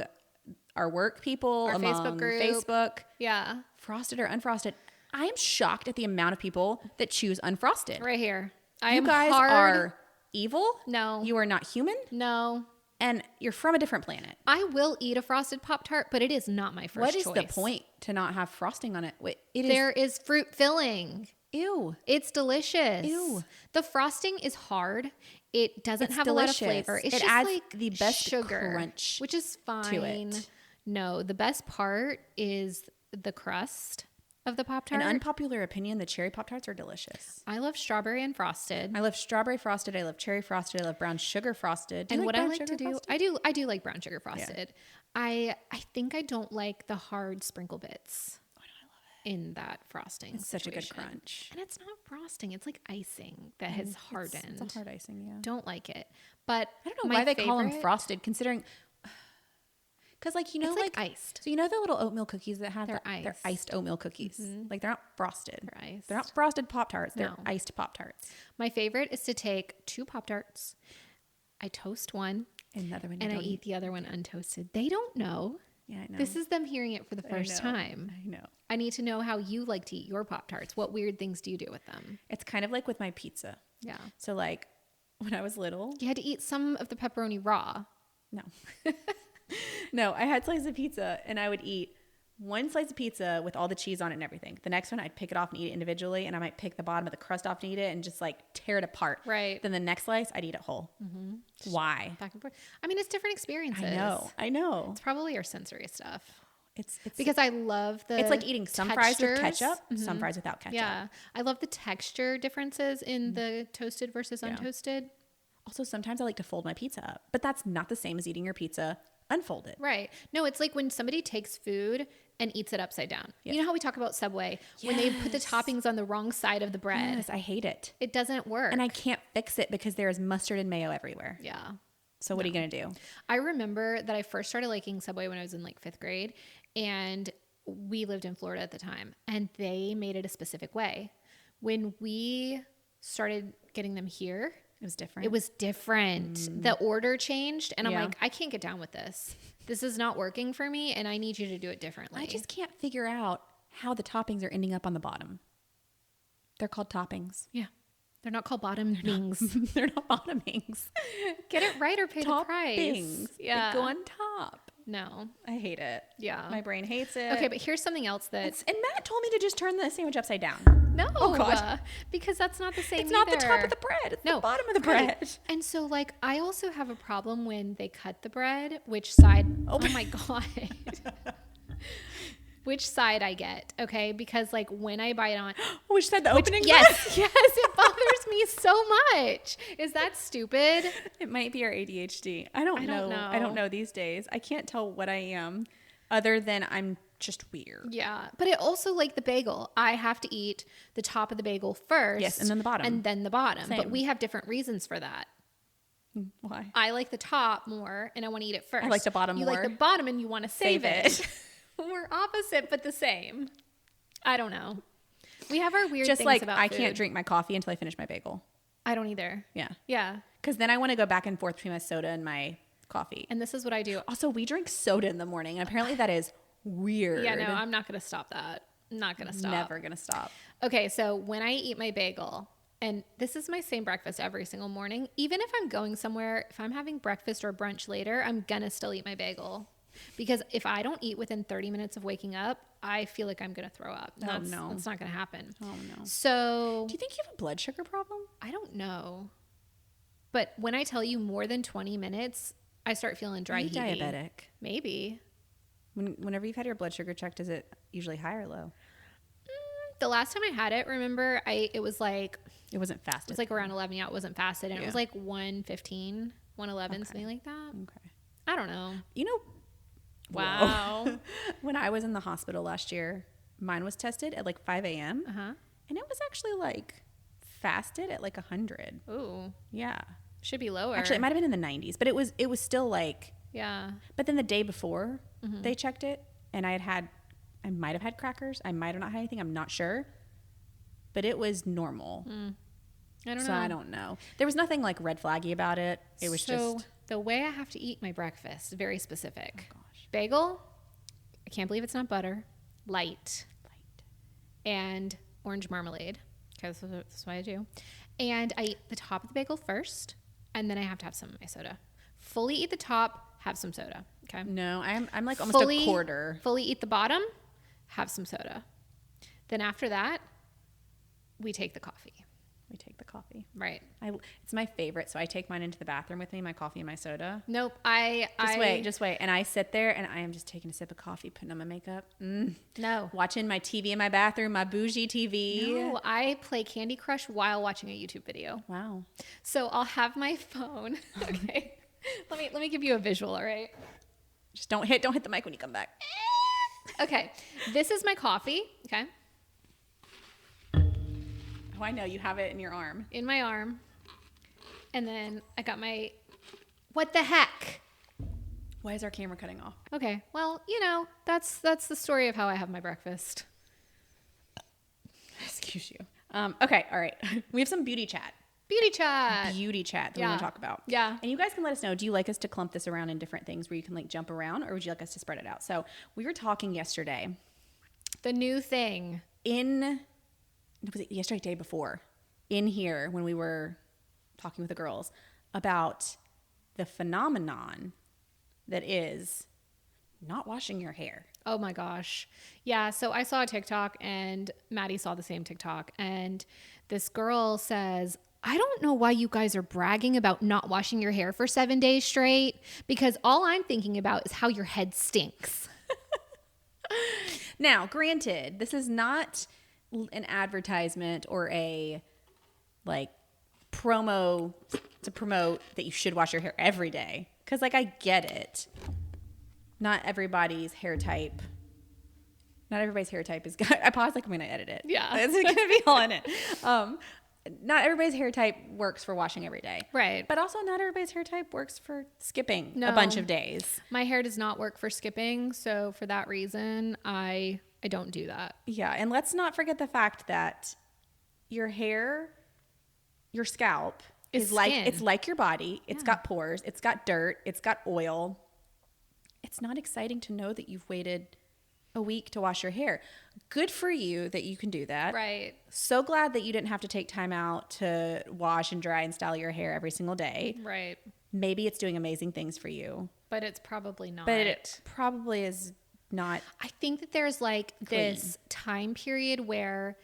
our work people, our among Facebook group. Facebook. Yeah. Frosted or unfrosted. I am shocked at the amount of people that choose unfrosted. Right here. You guys are evil. No. You are not human. No. And you're from a different planet. I will eat a frosted Pop-Tart, but it is not my first choice. What is the point to not have frosting on it? There is fruit filling. Ew. It's delicious. Ew. The frosting is hard. It doesn't have delicious. A lot of flavor. It just adds like the best sugar crunch, which is fine. To it. No, the best part is the crust of the Pop-Tart. An unpopular opinion, the cherry Pop-Tarts are delicious. I love strawberry and frosted. I love strawberry frosted. I love cherry frosted. I love brown sugar frosted. And what I like to do, I do like brown sugar frosted. Yeah. I think I don't like the hard sprinkle bits. Oh, no, I love it. In that frosting. It's such a good crunch. And it's not frosting. It's like icing that has hardened. It's a hard icing, yeah. Don't like it. But I don't know why they call them frosted, considering... Because, like, you know, it's like iced. So, you know the little oatmeal cookies that have... They're iced. They're iced oatmeal cookies. Mm-hmm. Like, they're not frosted. They're iced. They're not frosted Pop-Tarts. They're iced Pop-Tarts. My favorite is to take 2 Pop-Tarts. I toast one. And the other one and I eat the other one untoasted. They don't know. Yeah, I know. This is them hearing it for the first time. I know. I need to know how you like to eat your Pop-Tarts. What weird things do you do with them? It's kind of like with my pizza. Yeah. So, like, when I was little... You had to eat some of the pepperoni raw. No. No, I had slices of pizza and I would eat one slice of pizza with all the cheese on it and everything. The next one, I'd pick it off and eat it individually, and I might pick the bottom of the crust off and eat it and just like tear it apart. Right. Then the next slice, I'd eat it whole. Mm-hmm. Why? Back and forth. I mean, it's different experiences. I know. It's probably our sensory stuff. It's because I love the It's like eating some fries with ketchup, some fries without ketchup. Yeah. I love the texture differences in the toasted versus untoasted. Also, sometimes I like to fold my pizza up, but that's not the same as eating your pizza unfolded. Right. No, it's like when somebody takes food and eats it upside down. Yes. You know how we talk about Subway? Yes. When they put the toppings on the wrong side of the bread. Yes, I hate it. It doesn't work. And I can't fix it because there is mustard and mayo everywhere. Yeah. So what are you going to do? I remember that I first started liking Subway when I was in like 5th grade, and we lived in Florida at the time, and they made it a specific way. When we started getting them here, it was different. It was different. The order changed, and I'm like, I can't get down with this. This is not working for me, and I need you to do it differently. I just can't figure out how the toppings are ending up on the bottom. They're called toppings. Yeah. They're not called bottomings. They're not bottomings. Get it right or pay the price. Toppings. Yeah. They go on top. No. I hate it. Yeah. My brain hates it. Okay, but here's something else that... And Matt told me to just turn the sandwich upside down. No. Oh, God. Because that's not the same It's not the either. top of the bread. It's the bottom of the right. bread. And so, like, I also have a problem when they cut the bread, which side... Oh, my God. Which side I get, okay? Because, like, when I bite on... Which side, the opening Yes, side? yes, it bothers me so much. Is that stupid? It might be our ADHD. I don't know. I don't know these days. I can't tell what I am other than I'm just weird. Yeah. But it also, like the bagel, I have to eat the top of the bagel first. Yes, and then the bottom. And then the bottom. Same. But we have different reasons for that. Why? I like the top more and I want to eat it first. I like the bottom you more. You like the bottom and you want to save it. it. We're opposite but the same. I don't know. We have our weird just things like about I food. can't drink my coffee until I finish my bagel. I don't either. Yeah. Yeah. Because then I want to go back and forth between my soda and my coffee. And this is what I do. Also, we drink soda in the morning. And apparently that is weird. Yeah, no, I'm not going to stop that. I'm not going to stop. Never going to stop. Okay, so when I eat my bagel, and this is my same breakfast every single morning, even if I'm going somewhere, if I'm having breakfast or brunch later, I'm going to still eat my bagel. Because if I don't eat within 30 minutes of waking up, I feel like I'm going to throw up. That's not going to happen. Oh, no. So... Do you think you have a blood sugar problem? I don't know. But when I tell you more than 20 minutes, I start feeling dry heavy. Diabetic. Maybe. Whenever you've had your blood sugar checked, is it usually high or low? The last time I had it, remember, it was like... It wasn't fasted. It was like around 11. Yeah, it wasn't fasted. And Yeah. it was like 115, 111, something like that. Okay. I don't know. You know... Wow. When I was in the hospital last year, mine was tested at like 5 a.m. Uh-huh. And it was actually like fasted at like 100. Ooh. Yeah. Should be lower. Actually, it might have been in the 90s, but it was still like... Yeah. But then the day before they checked it, and I might have had crackers. I might have not had anything. I'm not sure. But it was normal. I don't So know. I don't know. There was nothing like red flaggy about it. It was just... the way I have to eat my breakfast, very specific. Oh, gosh. Bagel, I can't believe it's not butter. Light. And orange marmalade. Because that's what I do. And I eat the top of the bagel first, and then I have to have some of my soda. Fully eat the top, have some soda. Okay. No, I'm like almost a quarter. Fully eat the bottom, have some soda. Then after that, we take the coffee. We take the coffee. Right. It's my favorite. So I take mine into the bathroom with me, my coffee and my soda. Nope. Just wait. And I sit there and I am just taking a sip of coffee, putting on my makeup. No. Watching my TV in my bathroom, my bougie TV. No, I play Candy Crush while watching a YouTube video. Wow. So I'll have my phone. Okay. Let me give you a visual, all right? Just don't hit the mic when you come back. Okay. This is my coffee, okay? Oh, I know. You have it in your arm. In my arm. And then I got my... What the heck? Why is our camera cutting off? Okay. Well, you know, that's the story of how I have my breakfast. Excuse you. Okay. All right. We have some beauty chat. Beauty chat. That we want to talk about. Yeah. And you guys can let us know, do you like us to clump this around in different things where you can like jump around, or would you like us to spread it out? So we were talking yesterday. The new thing. Was it yesterday, day before, in here when we were talking with the girls about the phenomenon that is not washing your hair. Oh my gosh. Yeah. So I saw a TikTok and Maddie saw the same TikTok. And this girl says, I don't know why you guys are bragging about not washing your hair for 7 days straight, because all I'm thinking about is how your head stinks. Now, granted, this is not an advertisement or a like promo to promote that you should wash your hair every day. Because like I get it. Not everybody's hair type is good. I paused like I'm going to edit it. Yeah. It's going to be all in it. Not everybody's hair type works for washing every day. Right. But also not everybody's hair type works for skipping No. a bunch of days. My hair does not work for skipping. So for that reason, I don't do that. Yeah. And let's not forget the fact that your hair, your scalp is like, skin. it's like your body. It's got pores. It's got dirt. It's got oil. It's not exciting to know that you've waited a week to wash your hair. Good for you that you can do that. Right. So glad that you didn't have to take time out to wash and dry and style your hair every single day. Right. Maybe it's doing amazing things for you. But it's probably not. But it probably is not. I think that there's like this time period where,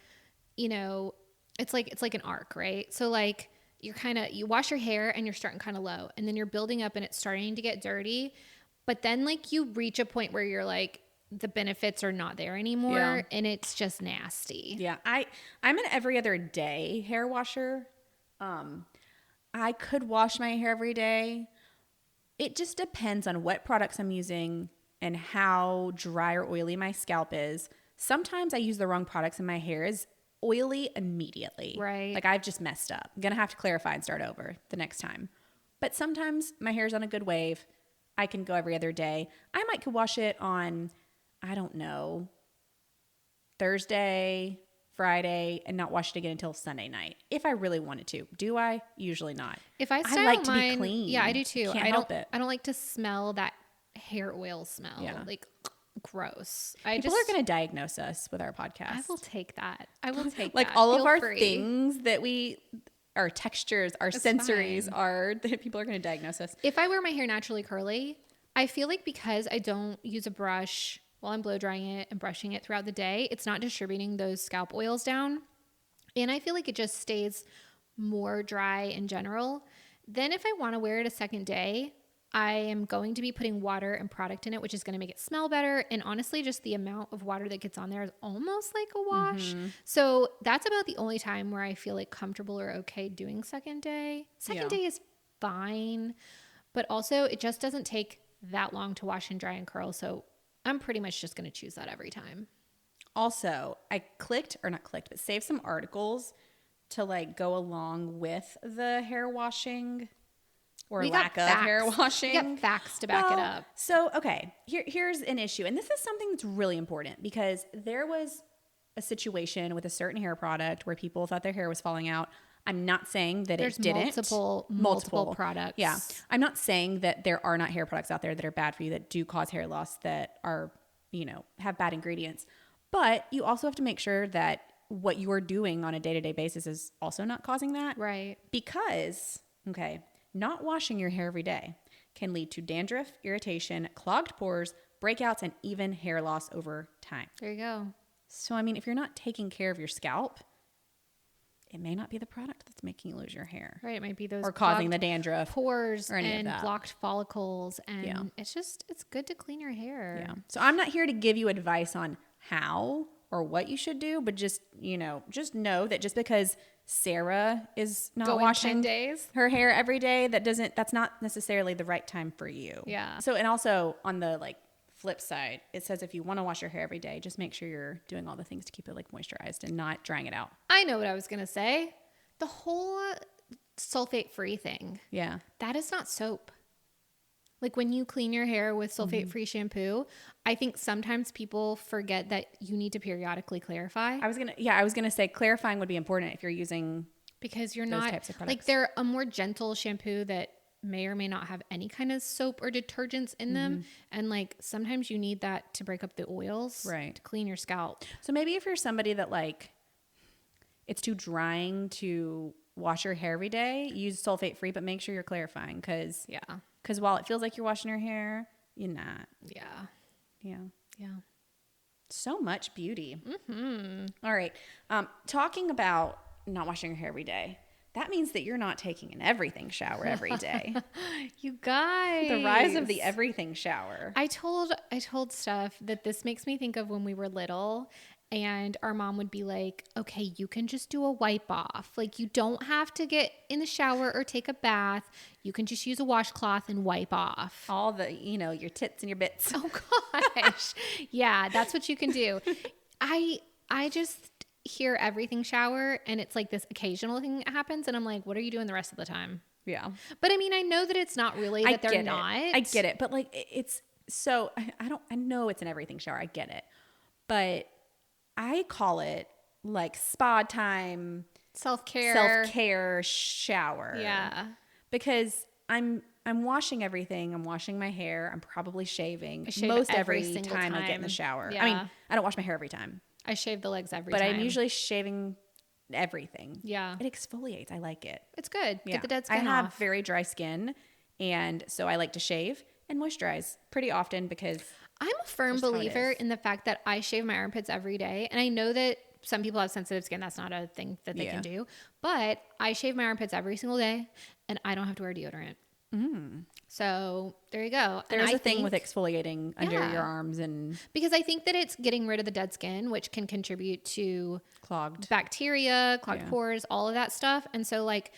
you know, it's like an arc, right? So like you wash your hair and you're starting kind of low, and then you're building up and it's starting to get dirty. But then like you reach a point where you're like, the benefits are not there anymore, and it's just nasty. Yeah. I'm an every other day hair washer. I could wash my hair every day. It just depends on what products I'm using and how dry or oily my scalp is. Sometimes I use the wrong products and my hair is oily immediately. Right. Like I've just messed up. I'm going to have to clarify and start over the next time. But sometimes my hair's on a good wave. I can go every other day. I might could wash it on, I don't know, Thursday, Friday, and not wash it again until Sunday night. If I really wanted to. Do I? Usually not. If I like mine, to be clean. Yeah, I do too. Can't help it. I don't like to smell that hair oil smell. Yeah. Like gross. People are going to diagnose us with our podcast. I will take that. I will take like that. all Feel of our free. things that our textures, our sensories are that people are going to diagnose us. If I wear my hair naturally curly, I feel like because I don't use a brush while I'm blow drying it and brushing it throughout the day, it's not distributing those scalp oils down. And I feel like it just stays more dry in general. Then if I want to wear it a second day, I am going to be putting water and product in it, which is going to make it smell better. And honestly, just the amount of water that gets on there is almost like a wash. Mm-hmm. So that's about the only time where I feel like comfortable or okay doing second day. Second day is fine, but also it just doesn't take that long to wash and dry and curl. So I'm pretty much just going to choose that every time. Also, I saved some articles to like go along with the hair washing or lack of hair washing. We got facts to back it up. So, okay, here's an issue. And this is something that's really important because there was a situation with a certain hair product where people thought their hair was falling out. I'm not saying that it didn't. Multiple products. Yeah. I'm not saying that there are not hair products out there that are bad for you that do cause hair loss that are, have bad ingredients. But you also have to make sure that what you are doing on a day-to-day basis is also not causing that. Right. Because, not washing your hair every day can lead to dandruff, irritation, clogged pores, breakouts, and even hair loss over time. There you go. So, if you're not taking care of your scalp, it may not be the product that's making you lose your hair. Right. It might be those or causing the dandruff, pores, or any and of that. blocked follicles. And it's good to clean your hair. Yeah. So I'm not here to give you advice on how or what you should do, but just know that just because Sarah is not washing 10 days her hair every day, that's not necessarily the right time for you. Yeah. So, and also on the flip side, it says if you want to wash your hair every day, just make sure you're doing all the things to keep it moisturized and not drying it out. I know what I was going to say. The whole sulfate-free thing. Yeah. That is not soap. Like when you clean your hair with sulfate-free shampoo, I think sometimes people forget that you need to periodically clarify. I was gonna say clarifying would be important if you're using because you're those not types of products. Like they're a more gentle shampoo that may or may not have any kind of soap or detergents in them, and like sometimes you need that to break up the oils, right, to clean your scalp. So maybe if you're somebody that it's too drying to wash your hair every day, use sulfate-free, but make sure you're clarifying because while it feels like you're washing your hair, you're not. Yeah. So much beauty. All right. Talking about not washing your hair every day, that means that you're not taking an everything shower every day. You guys. The rise of the everything shower. I told Steph that this makes me think of when we were little. And our mom would be like, okay, you can just do a wipe off. Like you don't have to get in the shower or take a bath. You can just use a washcloth and wipe off. All the, your tits and your bits. Oh gosh. Yeah, that's what you can do. I just hear everything shower and it's like this occasional thing that happens. And I'm like, what are you doing the rest of the time? Yeah. But I know that it's not really that they're not. I get it. But it's so, I know it's an everything shower. I get it. But I call it spa time, self-care shower. Yeah. Because I'm washing everything. I'm washing my hair. I'm probably shaving. I shave most every every single time I get in time. the shower. Yeah. I mean, I don't wash my hair every time, I shave the legs every but time. I'm usually shaving everything. Yeah. It exfoliates. I like it. It's good. Yeah. Get the dead I skin have off. very dry skin, and so I like to shave and moisturize pretty often because I'm a firm just how it believer is. in the fact that I shave my armpits every day. And I know that some people have sensitive skin. That's not a thing that they Yeah. can do. But I shave my armpits every single day and I don't have to wear deodorant. So there you go. there's and a thing with exfoliating under Yeah. your arms and because I think that it's getting rid of the dead skin, which can contribute to clogged. bacteria, clogged Yeah. pores, all of that stuff. And so like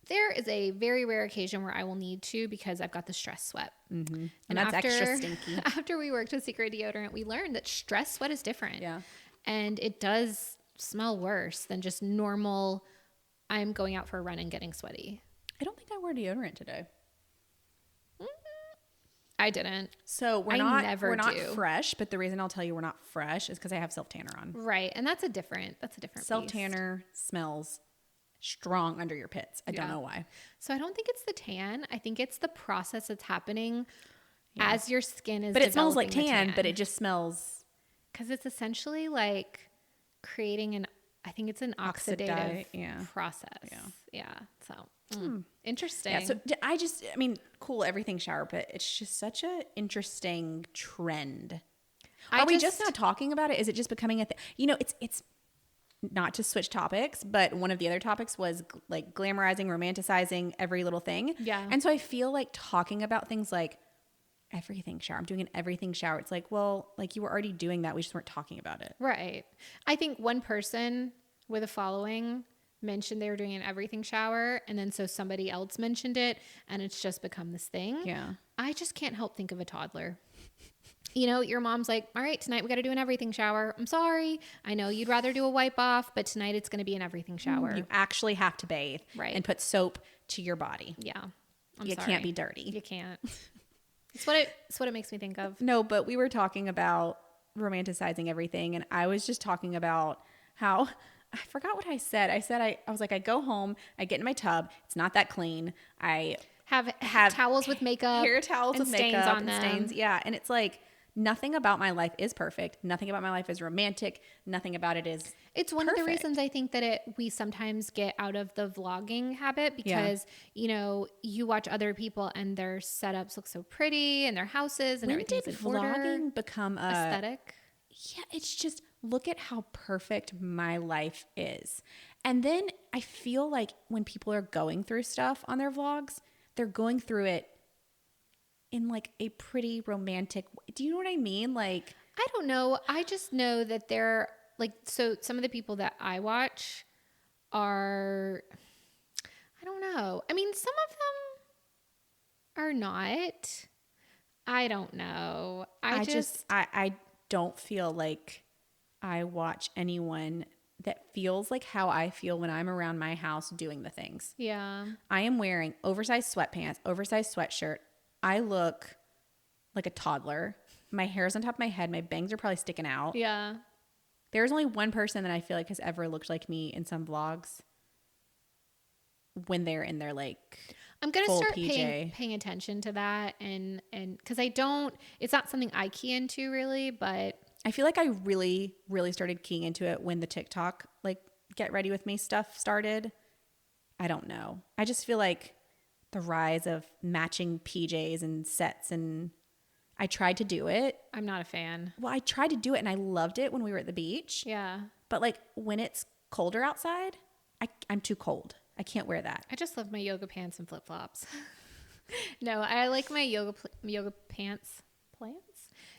there is a very rare occasion where I will need to because I've got the stress sweat. And that's extra stinky. After we worked with Secret Deodorant, we learned that stress sweat is different. Yeah. And it does smell worse than just normal, I'm going out for a run and getting sweaty. I don't think I wore deodorant today. I didn't. So we're I not never we're not do. fresh, but the reason I'll tell you we're not fresh is because I have self tanner on. Right. And that's a different Self beast. tanner smells strong under your pits. I don't Yeah. know why. So I don't think it's the tan. I think it's the process that's happening as your skin is But it smells like developing the tan, but it just smells because it's essentially like creating I think it's an oxidative yeah. process. Yeah. Yeah. So interesting. yeah. So I mean, cool everything shower, but it's just such a interesting trend. Are we just now talking about it? Is it just becoming a thing? You know, it's not to switch topics, but one of the other topics was like glamorizing, romanticizing every little thing. Yeah. And so I feel like talking about things like everything shower. I'm doing an everything shower. It's like, well, like you were already doing that. We just weren't talking about it. Right. I think one person with a following mentioned they were doing an everything shower, and then so somebody else mentioned it, and it's just become this thing. Yeah. I just can't help think of a toddler. You know, your mom's like, all right, tonight we got to do an everything shower. I'm sorry. I know you'd rather do a wipe off, but tonight it's going to be an everything shower. You actually have to bathe Right. and put soap to your body. Yeah. You can't be dirty. You can't. It's what it makes me think of. No, but we were talking about romanticizing everything, and I was just talking about how I forgot what I said. I was like, I go home, I get in my tub, it's not that clean. I Have towels with makeup, hair towels and with stains makeup on and them. stains. Yeah, and it's like nothing about my life is perfect. Nothing about my life is romantic. Nothing about it is. It's one of the perfect. reasons I think that we sometimes get out of the vlogging habit because, you know, you watch other people and their setups look so pretty and their houses and When did everything's in order. vlogging become a Aesthetic. Yeah, it's just look at how perfect my life is. And then I feel like when people are going through stuff on their vlogs, they're going through it in like a pretty romantic way. Do you know what I mean? Like, I don't know. I just know that they're like, so some of the people that I watch are, I don't know. I mean, some of them are not. I don't know. I don't feel like I watch anyone that feels like how I feel when I'm around my house doing the things. Yeah. I am wearing oversized sweatpants, oversized sweatshirt. I look like a toddler. My hair's on top of my head. My bangs are probably sticking out. Yeah. There's only one person that I feel like has ever looked like me in some vlogs when they're in their like I'm going to full start PJ. paying attention to that and cuz it's not something I key into really, but I feel like I really, really started keying into it when the TikTok like get ready with me stuff started. I don't know. I just feel like the rise of matching PJs and sets, and I tried to do it. I'm not a fan. Well, I tried to do it and I loved it when we were at the beach. Yeah. But like when it's colder outside, I'm too cold. I can't wear that. I just love my yoga pants and flip-flops. No, I like my yoga pants.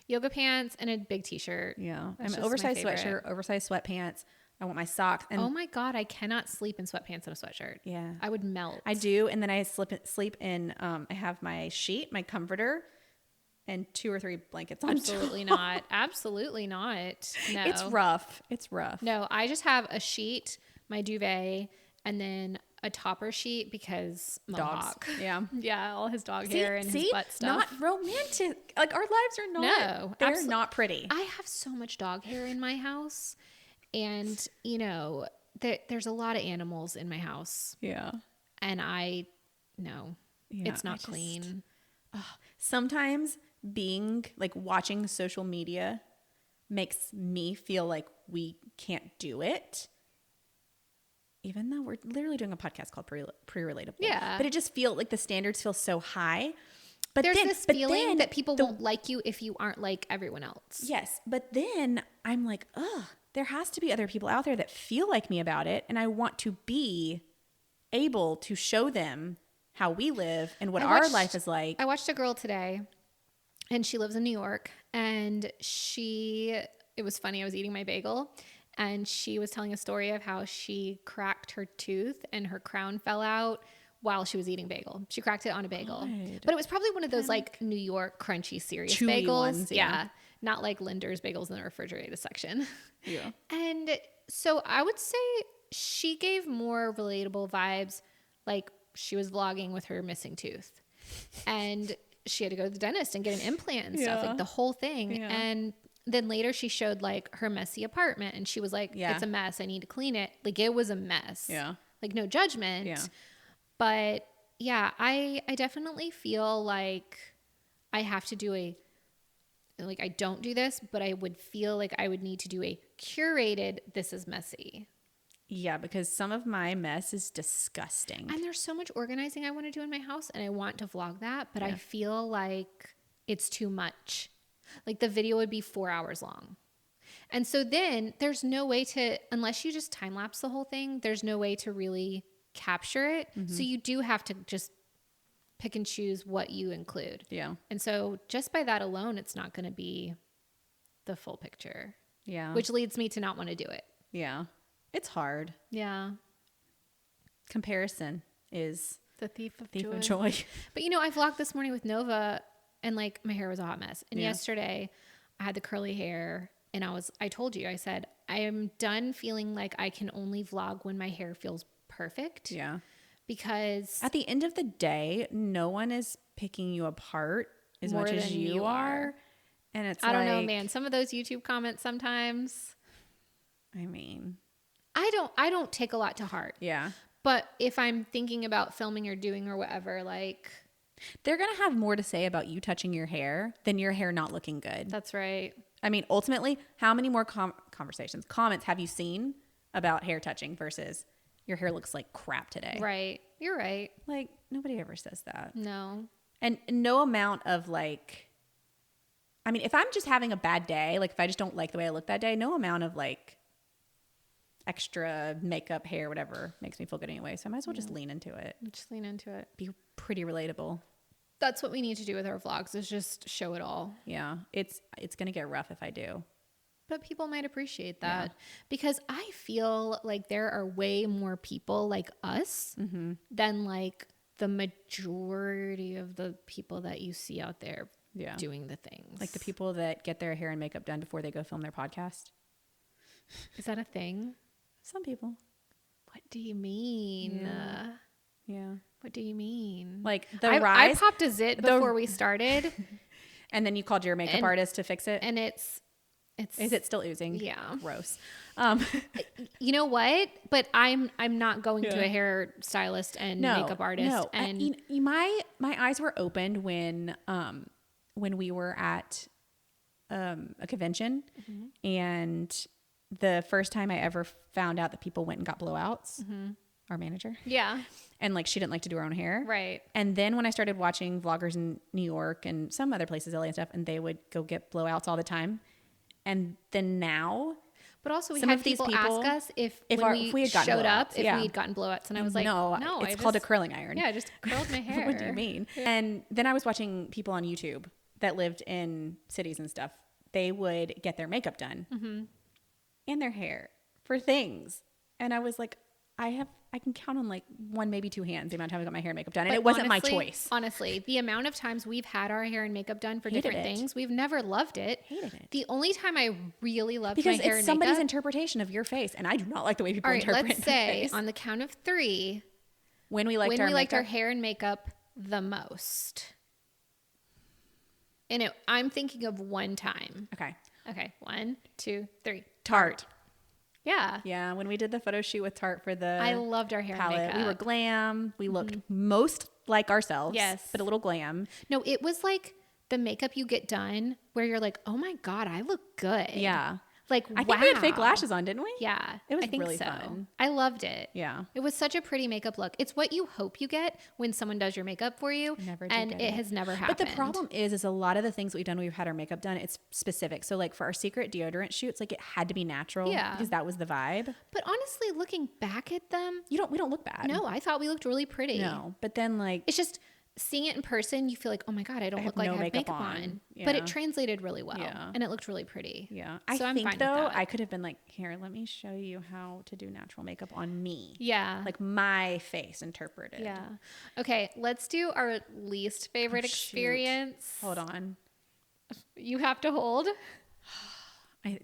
Yoga pants and a big t-shirt. Yeah. That's I'm just an oversized my favorite. sweatshirt, oversized sweatpants. I want my socks. And Oh my God, I cannot sleep in sweatpants and a sweatshirt. yeah. I would melt. I do. And then I sleep in, I have my sheet, my comforter, and 2 or 3 blankets on Absolutely top. not. Absolutely not. No. It's rough. It's rough. No, I just have a sheet, my duvet, and then a topper sheet because Mohawk. Dogs. Yeah. Yeah, all his dog hair and his butt stuff. Not romantic. Like our lives are not. No, they're not pretty. I have so much dog hair in my house, and you know, there's a lot of animals in my house, Yeah. and I no, Yeah, it's not clean. Sometimes being like watching social media makes me feel like we can't do it. Even though we're literally doing a podcast called Pre-Relatable. Yeah. But it just feels like the standards feel so high. But There's then, this but feeling then that people won't like you if you aren't like everyone else. Yes. But then I'm like, ugh, there has to be other people out there that feel like me about it. And I want to be able to show them how we live and what our life is like. I watched a girl today, and she lives in New York, and it was funny. I was eating my bagel, and she was telling a story of how she cracked her tooth and her crown fell out while she was eating bagel. She cracked it on a bagel. God. But it was probably one of those like New York crunchy serious Chewy bagels. ones, yeah. Not like Linder's bagels in the refrigerated section. Yeah. And so I would say she gave more relatable vibes, like she was vlogging with her missing tooth. And she had to go to the dentist and get an implant and stuff, like the whole thing. Yeah. And then later she showed like her messy apartment, and she was like, it's a mess. I need to clean it. Like it was a mess. Yeah. Like no judgment. Yeah. But yeah, I definitely feel like I have to do I don't do this, but I would feel like I would need to do a curated, this is messy. Yeah, because some of my mess is disgusting. And there's so much organizing I want to do in my house, and I want to vlog that, but I feel like it's too much. Like the video would be 4 hours long. And so then there's no way to, unless you just time lapse the whole thing, there's no way to really capture it. Mm-hmm. So you do have to just pick and choose what you include. Yeah. And so just by that alone, it's not going to be the full picture. Yeah. Which leads me to not want to do it. Yeah. It's hard. Yeah. Comparison is the thief of joy. But I vlogged this morning with Nova, and like my hair was a hot mess. And yesterday I had the curly hair, and I told you, I said, I am done feeling like I can only vlog when my hair feels perfect. Yeah. Because at the end of the day, no one is picking you apart as much as you are. And it's I don't know, man. Some of those YouTube comments sometimes. I mean, I don't take a lot to heart. Yeah. But if I'm thinking about filming or doing or whatever, like, they're going to have more to say about you touching your hair than your hair not looking good. That's right. I mean, ultimately, how many more comments have you seen about hair touching versus your hair looks like crap today? Right. You're right. Like, nobody ever says that. No. And no amount of like, I mean, if I'm just having a bad day, like if I just don't like the way I look that day, no amount of like extra makeup, hair, whatever makes me feel good anyway. So I might as well just lean into it. Just lean into it. Be pretty relatable. That's what we need to do with our vlogs, is just show it all. Yeah. It's going to get rough if I do. But people might appreciate that because I feel like there are way more people like us than like the majority of the people that you see out there doing the things. Like the people that get their hair and makeup done before they go film their podcast. Is that a thing? Some people. What do you mean? Yeah. What do you mean? Like I popped a zit before we started. And then you called your makeup artist to fix it? And it's is it still oozing? Yeah. Gross. You know what? But I'm not going to a hair stylist and makeup artist. No. And my eyes were opened when we were at a convention, and the first time I ever found out that people went and got blowouts, our manager. Yeah. And like she didn't like to do her own hair. Right. And then when I started watching vloggers in New York and some other places, LA and stuff, and they would go get blowouts all the time. And then now, but also we had people ask us if we had showed up, if we had gotten blowouts. And I was like, no, it's called a curling iron. Yeah, I just curled my hair. What do you mean? And then I was watching people on YouTube that lived in cities and stuff. They would get their makeup done and their hair for things. And I was like, I can count on like one, maybe two hands the amount of time I got my hair and makeup done. And it wasn't my choice. Honestly, the amount of times we've had our hair and makeup done for different things, we've never loved it. Hated it. The only time I really loved my hair and makeup. Because it's somebody's interpretation of your face. And I do not like the way people interpret my face. Let's say on the count of 3. When we liked our hair and makeup the most. And I'm thinking of one time. Okay. 1, 2, 3. Tarte. Yeah. Yeah. When we did the photo shoot with Tarte for the I loved our hair palette, and makeup. we were glam. We looked most like ourselves. Yes. But a little glam. No, it was like the makeup you get done where you're like, oh my God, I look good. Yeah. Like, I think we had fake lashes on, didn't we? Yeah. It was I think really so. fun. I loved it. Yeah. It was such a pretty makeup look. It's what you hope you get when someone does your makeup for you. Never do and get it has never happened. But the problem is a lot of the things we've done, we've had our makeup done, it's specific. So like for our secret deodorant shoots, like it had to be natural. Yeah. Because that was the vibe. But honestly, looking back at them, We don't look bad. no, I thought we looked really pretty. No. But then like, It's just seeing it in person, you feel like, oh my God, I don't look like I have makeup on. But Yeah. it translated really well. Yeah. And it looked really pretty. yeah. So I I'm think fine with though, that. I could have been like, here, let me show you how to do natural makeup on me. Yeah. Like my face interpreted. Yeah. Okay, let's do our least favorite Oh, shoot. experience. Hold on. You have to hold.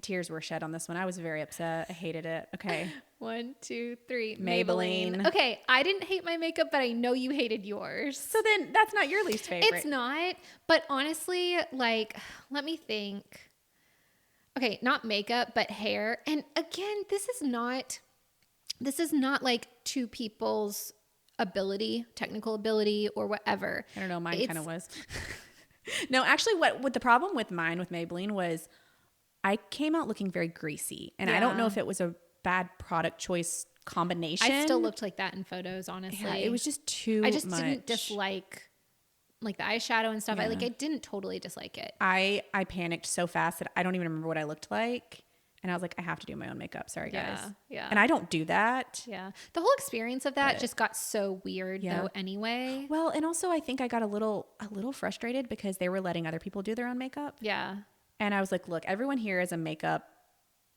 Tears were shed on this one. I was very upset. I hated it. Okay. 1, 2, 3. Maybelline. Okay, I didn't hate my makeup, but I know you hated yours. So then that's not your least favorite. It's not, but honestly, like, let me think. Okay, not makeup, but hair. And again, this is not like two people's ability, technical ability or whatever. I don't know. Mine kind of was. No, actually what the problem with mine with Maybelline was I came out looking very greasy, and I don't know Yeah. if it was a bad product choice combination. I still looked like that in photos, honestly. Yeah, it was just too I just much. didn't dislike like the eyeshadow and stuff. Yeah. I didn't totally dislike it. I panicked so fast that I don't even remember what I looked like. And I was like, I have to do my own makeup. Sorry, guys. Yeah. And I don't do that. Yeah. The whole experience of that But- just got so weird Yeah. though anyway. Well, and also I think I got a little frustrated because they were letting other people do their own makeup. Yeah. And I was like, look, everyone here is a makeup.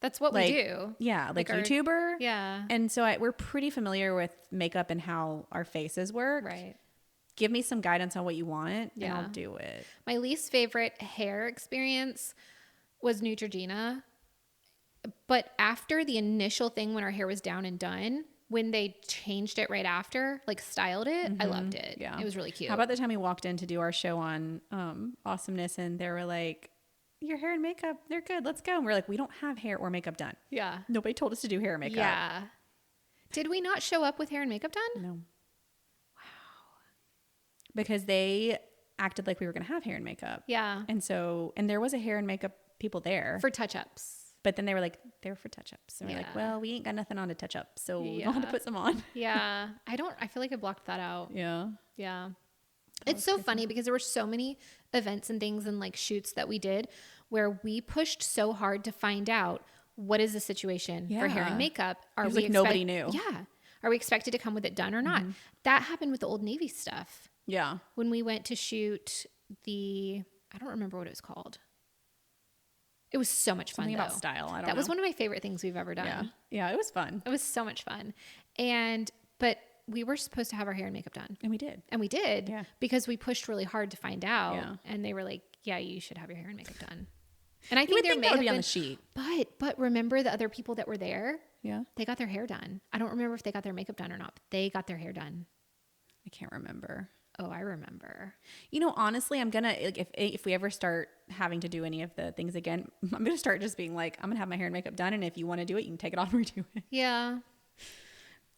That's what Like, we do. Yeah, like our- YouTuber. Yeah. And so we're pretty familiar with makeup and how our faces work. Right. Give me some guidance on what you want and Yeah. I'll do it. My least favorite hair experience was Neutrogena. But after the initial thing when our hair was down and done, when they changed it right after, like styled it, I loved it. Yeah. It was really cute. How about the time we walked in to do our show on awesomeness and they were like, your hair and makeup, they're good. Let's go. And we're like, we don't have hair or makeup done. Yeah. Nobody told us to do hair and makeup. Yeah. Did we not show up with hair and makeup done? No. Wow. Because they acted like we were going to have hair and makeup. Yeah. And there was a hair and makeup people there. For touch-ups. But then they were like, they're for touch-ups. So we're like, Yeah. well, we ain't got nothing on to touch up. So we don't have to Yeah. put some on. Yeah. I feel like I blocked that out. Yeah. Yeah. It's so funny because there were so many events and things and like shoots that we did where we pushed so hard to find out what is the situation for hair Yeah. and makeup. It was like nobody knew. Yeah. Are we expected to come with it done or not? That happened with the Old Navy stuff. Yeah. When we went to shoot I don't remember what it was called. It was so much fun. Something about though. style. I don't know. That was one of my favorite things we've ever done. Yeah. Yeah. It was fun. It was so much fun. But we were supposed to have our hair and makeup done. And we did. And we did Yeah. because we pushed really hard to find out. Yeah. And they were like, yeah, you should have your hair and makeup done. And I You think would there think may that would have be on been, the sheet. but remember the other people that were there? Yeah. They got their hair done. I don't remember if they got their makeup done or not, but they got their hair done. I can't remember. Oh, I remember. You know, honestly, I'm gonna like if we ever start having to do any of the things again, I'm gonna start just being like, I'm gonna have my hair and makeup done, and if you want to do it, you can take it off and redo it. Yeah.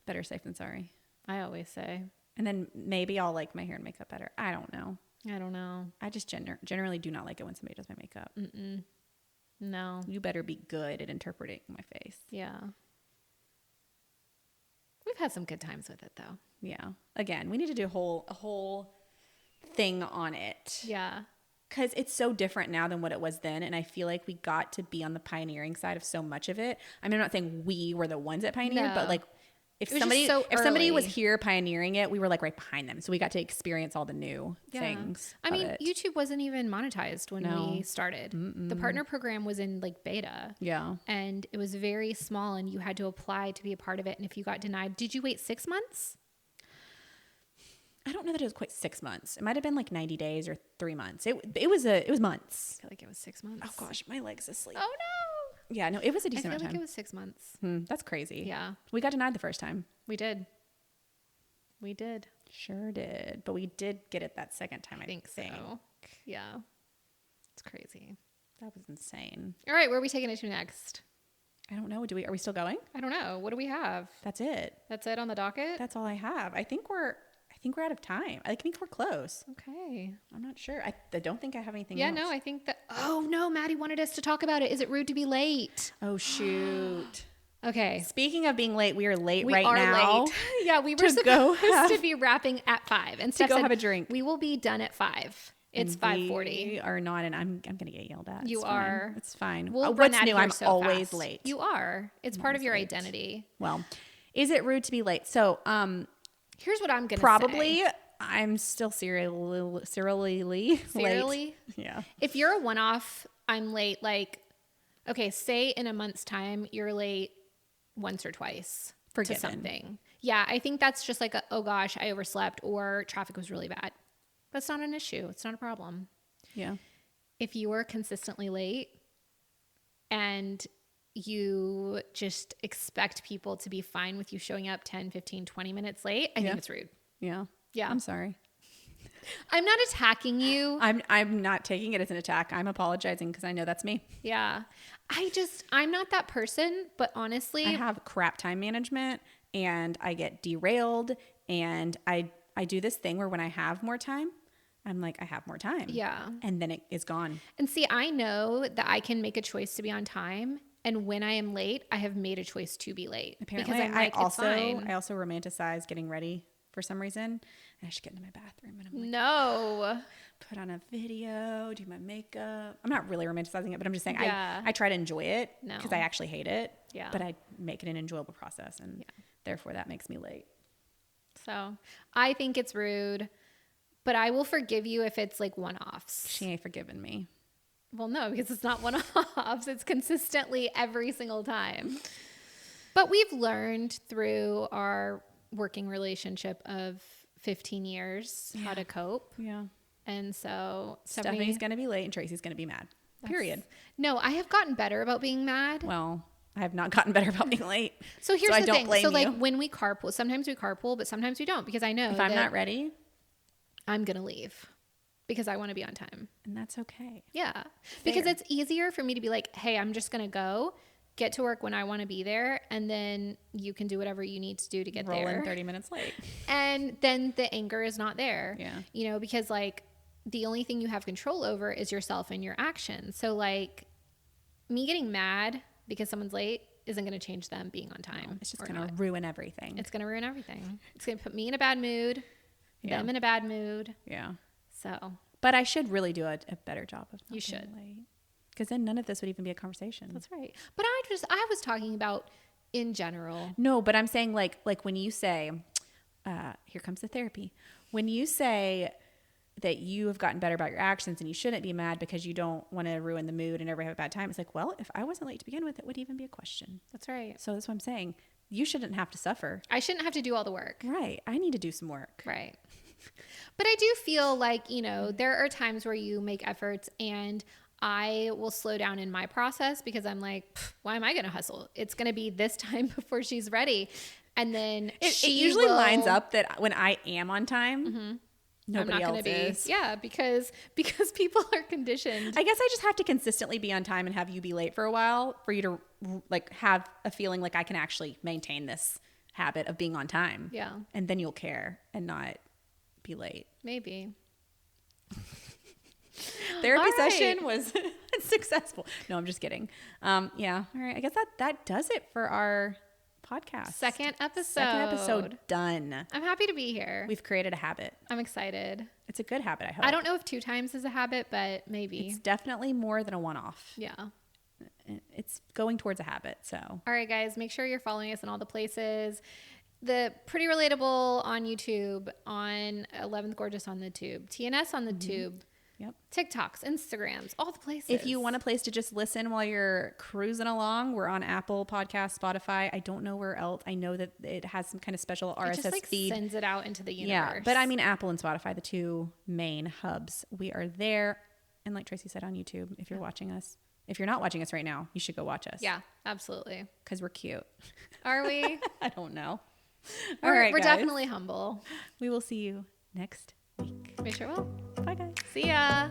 Better safe than sorry. I always say. And then maybe I'll like my hair and makeup better. I don't know. I don't know. I just generally do not like it when somebody does my makeup. No. You better be good at interpreting my face. Yeah. We've had some good times with it though. Yeah. Again, we need to do a whole thing on it. Yeah. Because it's so different now than what it was then. And I feel like we got to be on the pioneering side of so much of it. I mean, I'm not saying we were the ones that pioneered, No. but like if It was just so somebody was early. here pioneering it, we were like right behind them. So we got to experience all the new Yeah. things. I of mean, it. YouTube wasn't even monetized when No. we started. The partner program was in like beta. Yeah. And it was very small and you had to apply to be a part of it. And if you got denied, did you wait 6 months? I don't know that it was quite 6 months. It might have been like 90 days or 3 months. It was months. I feel like it was 6 months. Oh gosh, my leg's asleep. Oh no. Yeah, no, it was a I decent feel amount like of it time. was 6 months. That's crazy. Yeah, We got denied the first time. we did. We did. Sure did. But we did get it that second time, I think think. so. Yeah. It's crazy. That was insane. All right, where are we taking it to next? I don't know. Are we still going? I don't know. What do we have? That's it. That's it on the docket? That's all I have. I think think we're out of time. I think we're close. Okay. I'm not sure. I don't think I have anything Yeah, else. no, I think that. Oh, no, Maddie wanted us to talk about it. Is it rude to be late? Oh, shoot. Okay. Speaking of being late, we are late We right are now. late. Yeah, we were supposed to be wrapping at 5. And To Steph go said, have a drink. We will be done at 5. It's 5:40. We are not, and I'm going to get yelled at. You It's are. Fine. It's fine. We'll run What's out of new? here I'm so always fast. late. You are. It's part of your identity. Well, is it rude to be late? So, Here's what I'm going to say. probably I'm still serially. Serially? Yeah. If you're a one-off, I'm late. Like, okay, say in a month's time, you're late once or twice Forgiven. to something. Yeah, I think that's just like, oh gosh, I overslept or traffic was really bad. That's not an issue. It's not a problem. Yeah. If you are consistently late and you just expect people to be fine with you showing up 10, 15, 20 minutes late, I think it's rude. Yeah. Yeah. I'm sorry. I'm not attacking you. I'm not taking it as an attack. I'm apologizing because I know that's me. Yeah. I'm not that person, but honestly, I have crap time management and I get derailed, and I do this thing where when I have more time, I'm like, I have more time. yeah. And then it is gone. And see, I know that I can make a choice to be on time. And when I am late, I have made a choice to be late. Apparently, because I'm like, I it's fine. also romanticize getting ready for some reason. And I should get into my bathroom and I'm like, No. put on a video, do my makeup. I'm not really romanticizing it, but I'm just saying Yeah. I try to enjoy it No. because I actually hate it. Yeah. But I make it an enjoyable process, and therefore that makes me late. So I think it's rude, but I will forgive you if it's like one-offs. She ain't forgiven me. Well, no, because it's not one-offs. It's consistently every single time. But we've learned through our working relationship of 15 years how to cope. Yeah. And so Stephanie's going to be late and Tracy's going to be mad. Period. No, I have gotten better about being mad. Well, I have not gotten better about being late. So here's I the don't thing. blame So like you. when we carpool, sometimes we carpool, but sometimes we don't, because I know If I'm that not ready, I'm going to leave because I want to be on time. and that's okay. Yeah. Because it's easier for me to be like, hey, I'm just going to go get to work when I want to be there. And then you can do whatever you need to do to get Roll there. in 30 minutes late. And then the anger is not there. Yeah. You know, because like the only thing you have control over is yourself and your actions. So like me getting mad because someone's late isn't going to change them being on time. It's just or going to not. ruin everything. It's going to ruin everything. It's going to put me in a bad mood, Yeah. them in a bad mood. Yeah. So But I should really do a better job of not You being should. late. Because then none of this would even be a conversation. that's right. But I was talking about in general. No, but I'm saying like when you say, here comes the therapy. When you say that you have gotten better about your actions and you shouldn't be mad because you don't want to ruin the mood and everybody have a bad time, it's like, well, if I wasn't late to begin with, it would even be a question. That's right. So that's what I'm saying. You shouldn't have to suffer. I shouldn't have to do all the work. Right. I need to do some work. Right. But I do feel like, you know, there are times where you make efforts and I will slow down in my process because I'm like, why am I going to hustle? It's going to be this time before she's ready. And then It usually lines up that when I am on time, nobody else is. Yeah, because people are conditioned. I guess I just have to consistently be on time and have you be late for a while for you to like have a feeling like I can actually maintain this habit of being on time. Yeah. And then you'll care and not be late. Maybe. Therapy All right. session was successful. No, I'm just kidding. Yeah. All right. I guess that does it for our podcast. Second episode. Second episode done. I'm happy to be here. We've created a habit. I'm excited. It's a good habit, I hope. I don't know if 2 times is a habit, but maybe. It's definitely more than a one-off. Yeah. It's going towards a habit. So All right, guys, make sure you're following us in all the places. The Pretty Relatable on YouTube, on 11th Gorgeous on the Tube, TNS on the Tube, Yep. TikToks, Instagrams, all the places. If you want a place to just listen while you're cruising along, we're on Apple Podcasts, Spotify. I don't know where else. I know that it has some kind of special RSS it just like feed. sends it out into the universe. Yeah, but I mean Apple and Spotify, the 2 main hubs. We are there. And like Tracy said, on YouTube, if you're watching us. If you're not watching us right now, you should go watch us. Yeah, absolutely. Because we're cute. Are we? I don't know. We're guys. definitely humble. We will see you next week. We sure will. Bye, guys. See ya.